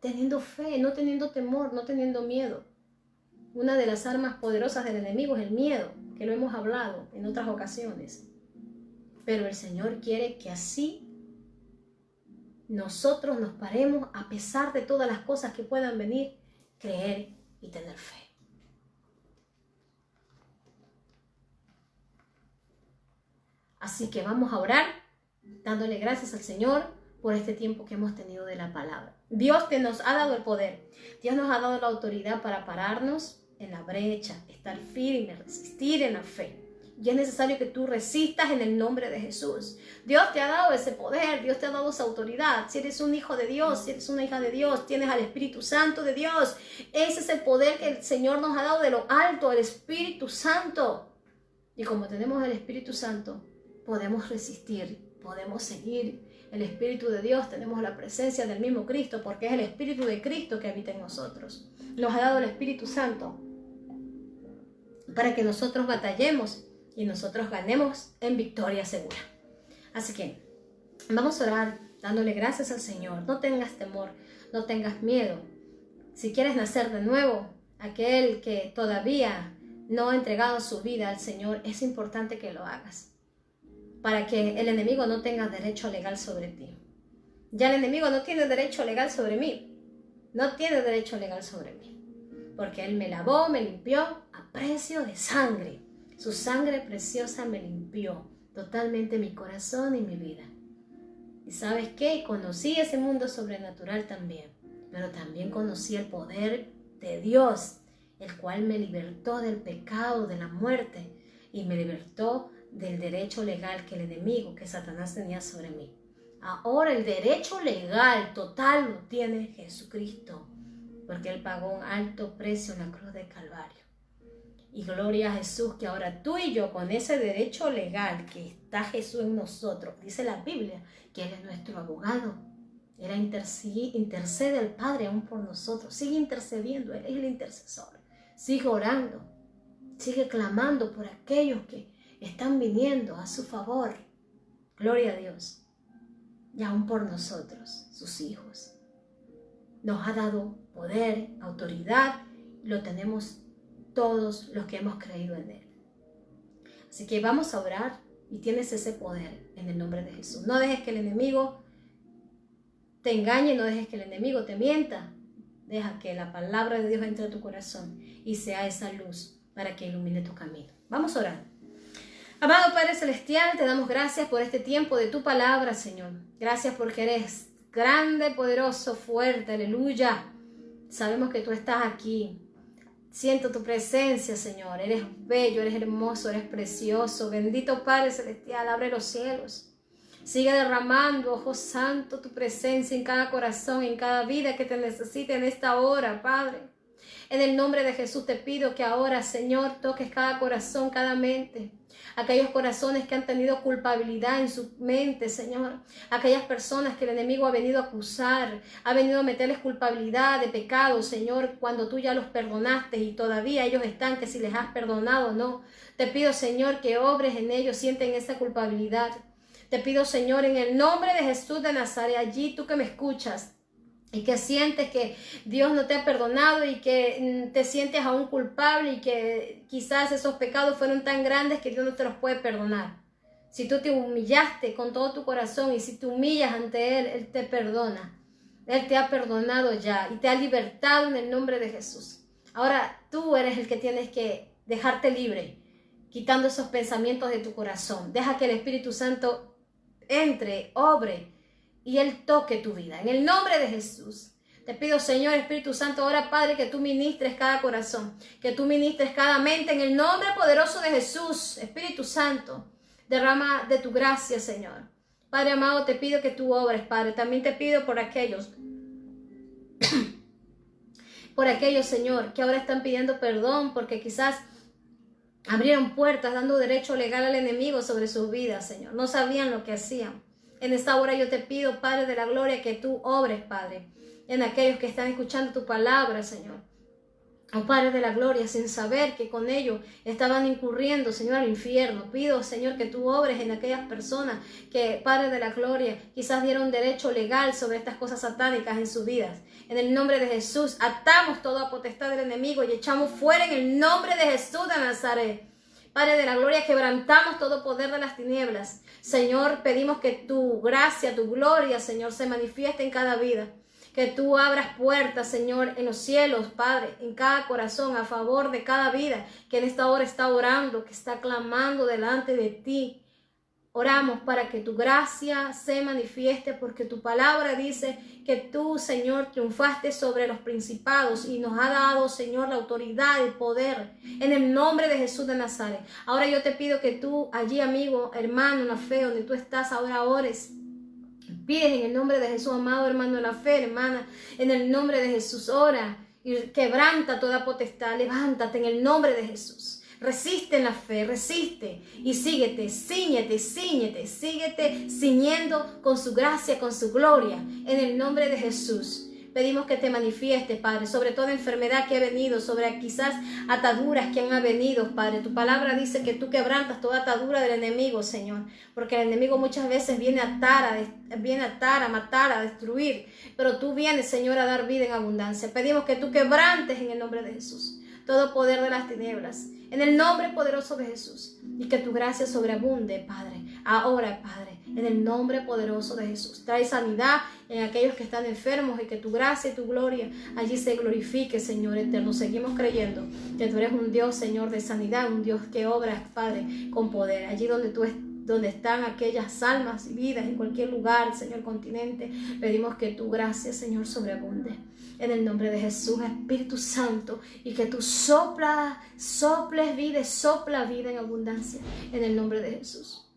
Teniendo fe, no teniendo temor, no teniendo miedo. Una de las armas poderosas del enemigo es el miedo, que lo hemos hablado en otras ocasiones. Pero el Señor quiere que así nosotros nos paremos, a pesar de todas las cosas que puedan venir, creer y tener fe. Así que vamos a orar, dándole gracias al Señor por este tiempo que hemos tenido de la palabra. Dios nos ha dado el poder, Dios nos ha dado la autoridad para pararnos en la brecha, estar firmes, resistir en la fe. Y es necesario que tú resistas en el nombre de Jesús. Dios te ha dado ese poder, Dios te ha dado esa autoridad. Si eres un hijo de Dios, si eres una hija de Dios, tienes al Espíritu Santo de Dios. Ese es el poder que el Señor nos ha dado de lo alto, el Espíritu Santo. Y como tenemos el Espíritu Santo, podemos resistir, podemos seguir. El Espíritu de Dios, tenemos la presencia del mismo Cristo, porque es el Espíritu de Cristo que habita en nosotros. Nos ha dado el Espíritu Santo para que nosotros batallemos y nosotros ganemos en victoria segura. Así que vamos a orar dándole gracias al Señor. No tengas temor, no tengas miedo. Si quieres nacer de nuevo, aquel que todavía no ha entregado su vida al Señor, es importante que lo hagas, para que el enemigo no tenga derecho legal sobre ti. Ya el enemigo no tiene derecho legal sobre mí, no tiene derecho legal sobre mí, porque Él me lavó, me limpió a precio de sangre. Su sangre preciosa me limpió totalmente mi corazón y mi vida. ¿Y sabes qué? Conocí ese mundo sobrenatural también, pero también conocí el poder de Dios, el cual me libertó del pecado, de la muerte, y me libertó del derecho legal que el enemigo, que Satanás tenía sobre mí. Ahora el derecho legal total lo tiene Jesucristo, porque Él pagó un alto precio en la cruz del Calvario. Y gloria a Jesús, que ahora tú y yo, con ese derecho legal que está Jesús en nosotros, dice la Biblia, que Él es nuestro abogado. Él intercede al Padre aún por nosotros. Sigue intercediendo, Él es el intercesor. Sigue orando, sigue clamando por aquellos que están viniendo a su favor. Gloria a Dios. Y aún por nosotros, sus hijos. Nos ha dado poder, autoridad, lo tenemos todos los que hemos creído en Él. Así que vamos a orar y tienes ese poder en el nombre de Jesús. No dejes que el enemigo te engañe, no dejes que el enemigo te mienta. Deja que la palabra de Dios entre a tu corazón y sea esa luz para que ilumine tu camino. Vamos a orar. Amado Padre Celestial, te damos gracias por este tiempo de tu palabra, Señor. Gracias porque eres grande, poderoso, fuerte, aleluya. Sabemos que tú estás aquí. Siento tu presencia, Señor. Eres bello, eres hermoso, eres precioso. Bendito Padre Celestial, abre los cielos. Sigue derramando, ojo santo, tu presencia en cada corazón, en cada vida que te necesite en esta hora, Padre. En el nombre de Jesús te pido que ahora, Señor, toques cada corazón, cada mente. Aquellos corazones que han tenido culpabilidad en su mente, Señor. Aquellas personas que el enemigo ha venido a acusar, ha venido a meterles culpabilidad de pecado, Señor, cuando tú ya los perdonaste y todavía ellos están que si les has perdonado o no. Te pido, Señor, que obres en ellos, sienten esa culpabilidad. Te pido, Señor, en el nombre de Jesús de Nazaret, allí tú que me escuchas, y que sientes que Dios no te ha perdonado y que te sientes aún culpable y que quizás esos pecados fueron tan grandes que Dios no te los puede perdonar. Si tú te humillaste con todo tu corazón y si te humillas ante Él, Él te perdona. Él te ha perdonado ya y te ha libertado en el nombre de Jesús. Ahora tú eres el que tienes que dejarte libre, quitando esos pensamientos de tu corazón. Deja que el Espíritu Santo entre, obre, y Él toque tu vida. En el nombre de Jesús. Te pido, Señor Espíritu Santo, ahora, Padre, que tú ministres cada corazón, que tú ministres cada mente. En el nombre poderoso de Jesús, Espíritu Santo, derrama de tu gracia, Señor. Padre amado, te pido que tú obres, Padre. También te pido por aquellos, Señor, que ahora están pidiendo perdón porque quizás abrieron puertas dando derecho legal al enemigo sobre sus vidas, Señor. No sabían lo que hacían. En esta hora yo te pido, Padre de la gloria, que tú obres, Padre, en aquellos que están escuchando tu palabra, Señor. Oh Padre de la gloria, sin saber que con ellos estaban incurriendo, Señor, al infierno. Pido, Señor, que tú obres en aquellas personas que, Padre de la gloria, quizás dieron derecho legal sobre estas cosas satánicas en sus vidas. En el nombre de Jesús, atamos toda potestad del enemigo y echamos fuera en el nombre de Jesús de Nazaret. Padre de la gloria, quebrantamos todo poder de las tinieblas. Señor, pedimos que tu gracia, tu gloria, Señor, se manifieste en cada vida. Que tú abras puertas, Señor, en los cielos, Padre, en cada corazón, a favor de cada vida que en esta hora está orando, que está clamando delante de ti. Oramos para que tu gracia se manifieste, porque tu palabra dice que tú, Señor, triunfaste sobre los principados y nos ha dado, Señor, la autoridad, el poder, en el nombre de Jesús de Nazaret. Ahora yo te pido que tú, allí, amigo, hermano, en la fe, donde tú estás, ahora ores. Pides en el nombre de Jesús, amado hermano en la fe, hermana, en el nombre de Jesús, ora y quebranta toda potestad. Levántate en el nombre de Jesús. Resiste en la fe, resiste y síguete, síguete ciñendo con su gracia, con su gloria, en el nombre de Jesús. Pedimos que te manifiestes, Padre, sobre toda enfermedad que ha venido, sobre quizás ataduras que han venido, Padre. Tu palabra dice que tú quebrantas toda atadura del enemigo, Señor, porque el enemigo muchas veces viene a atar, a matar, a destruir, pero tú vienes, Señor, a dar vida en abundancia. Pedimos que tú quebrantes en el nombre de Jesús todo poder de las tinieblas, en el nombre poderoso de Jesús, y que tu gracia sobreabunde, Padre, ahora, Padre, en el nombre poderoso de Jesús. Trae sanidad en aquellos que están enfermos y que tu gracia y tu gloria allí se glorifique, Señor eterno. Seguimos creyendo que tú eres un Dios, Señor, de sanidad, un Dios que obra, Padre, con poder. Allí donde están aquellas almas y vidas en cualquier lugar, Señor, continente, pedimos que tu gracia, Señor, sobreabunde. En el nombre de Jesús, Espíritu Santo, y que tú soples vida, sopla vida en abundancia, en el nombre de Jesús.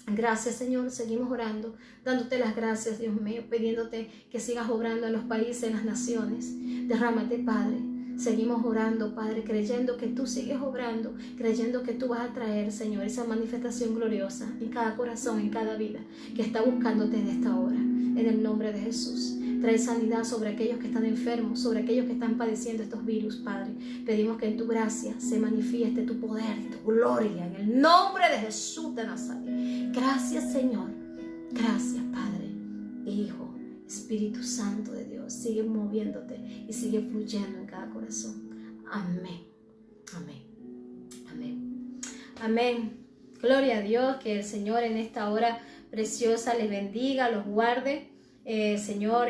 Gracias, Señor, seguimos orando, dándote las gracias, Dios mío, pidiéndote que sigas obrando en los países, en las naciones. Derrámate, Padre. Seguimos orando, Padre, creyendo que tú sigues obrando, creyendo que tú vas a traer, Señor, esa manifestación gloriosa en cada corazón, en cada vida que está buscándote en esta hora. En el nombre de Jesús, trae sanidad sobre aquellos que están enfermos, sobre aquellos que están padeciendo estos virus, Padre. Pedimos que en tu gracia se manifieste tu poder y tu gloria, en el nombre de Jesús de Nazaret. Gracias, Señor. Gracias, Padre, Hijo, Espíritu Santo de Dios. Sigue moviéndote y sigue fluyendo en cada corazón. Amén. Amén. Amén. Amén. Gloria a Dios, que el Señor en esta hora preciosa les bendiga, los guarde. Señor,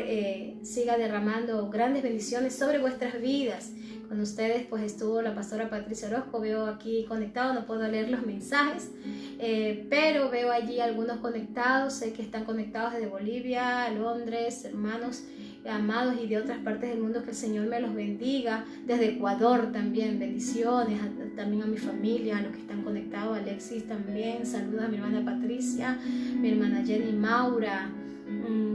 siga derramando grandes bendiciones sobre vuestras vidas. Con ustedes pues estuvo la pastora Patricia Orozco. Veo aquí conectado, no puedo leer los mensajes, pero veo allí algunos conectados. Sé que están conectados desde Bolivia, Londres, hermanos amados, y de otras partes del mundo. Que el Señor me los bendiga. Desde Ecuador también, bendiciones también a mi familia, a los que están conectados. Alexis también, saludos a mi hermana Patricia, mi hermana Jenny Maura,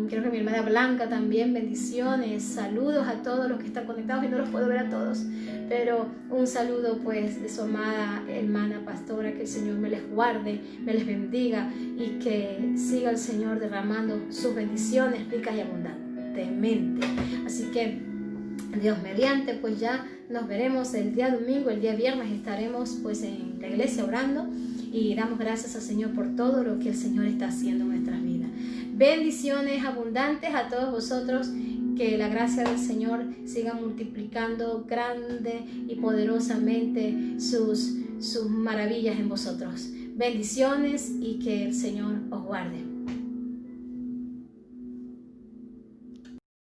creo que mi hermana Blanca también, bendiciones, saludos a todos los que están conectados, y no los puedo ver a todos, pero un saludo pues de su amada hermana pastora. Que el Señor me les guarde, me les bendiga, y que siga el Señor derramando sus bendiciones ricas y abundantemente. Así que Dios mediante, pues ya nos veremos el día domingo. El día viernes estaremos pues en la iglesia orando, y damos gracias al Señor por todo lo que el Señor está haciendo en nuestras vidas. Bendiciones abundantes a todos vosotros. Que la gracia del Señor siga multiplicando grande y poderosamente sus maravillas en vosotros. Bendiciones, y que el Señor os guarde.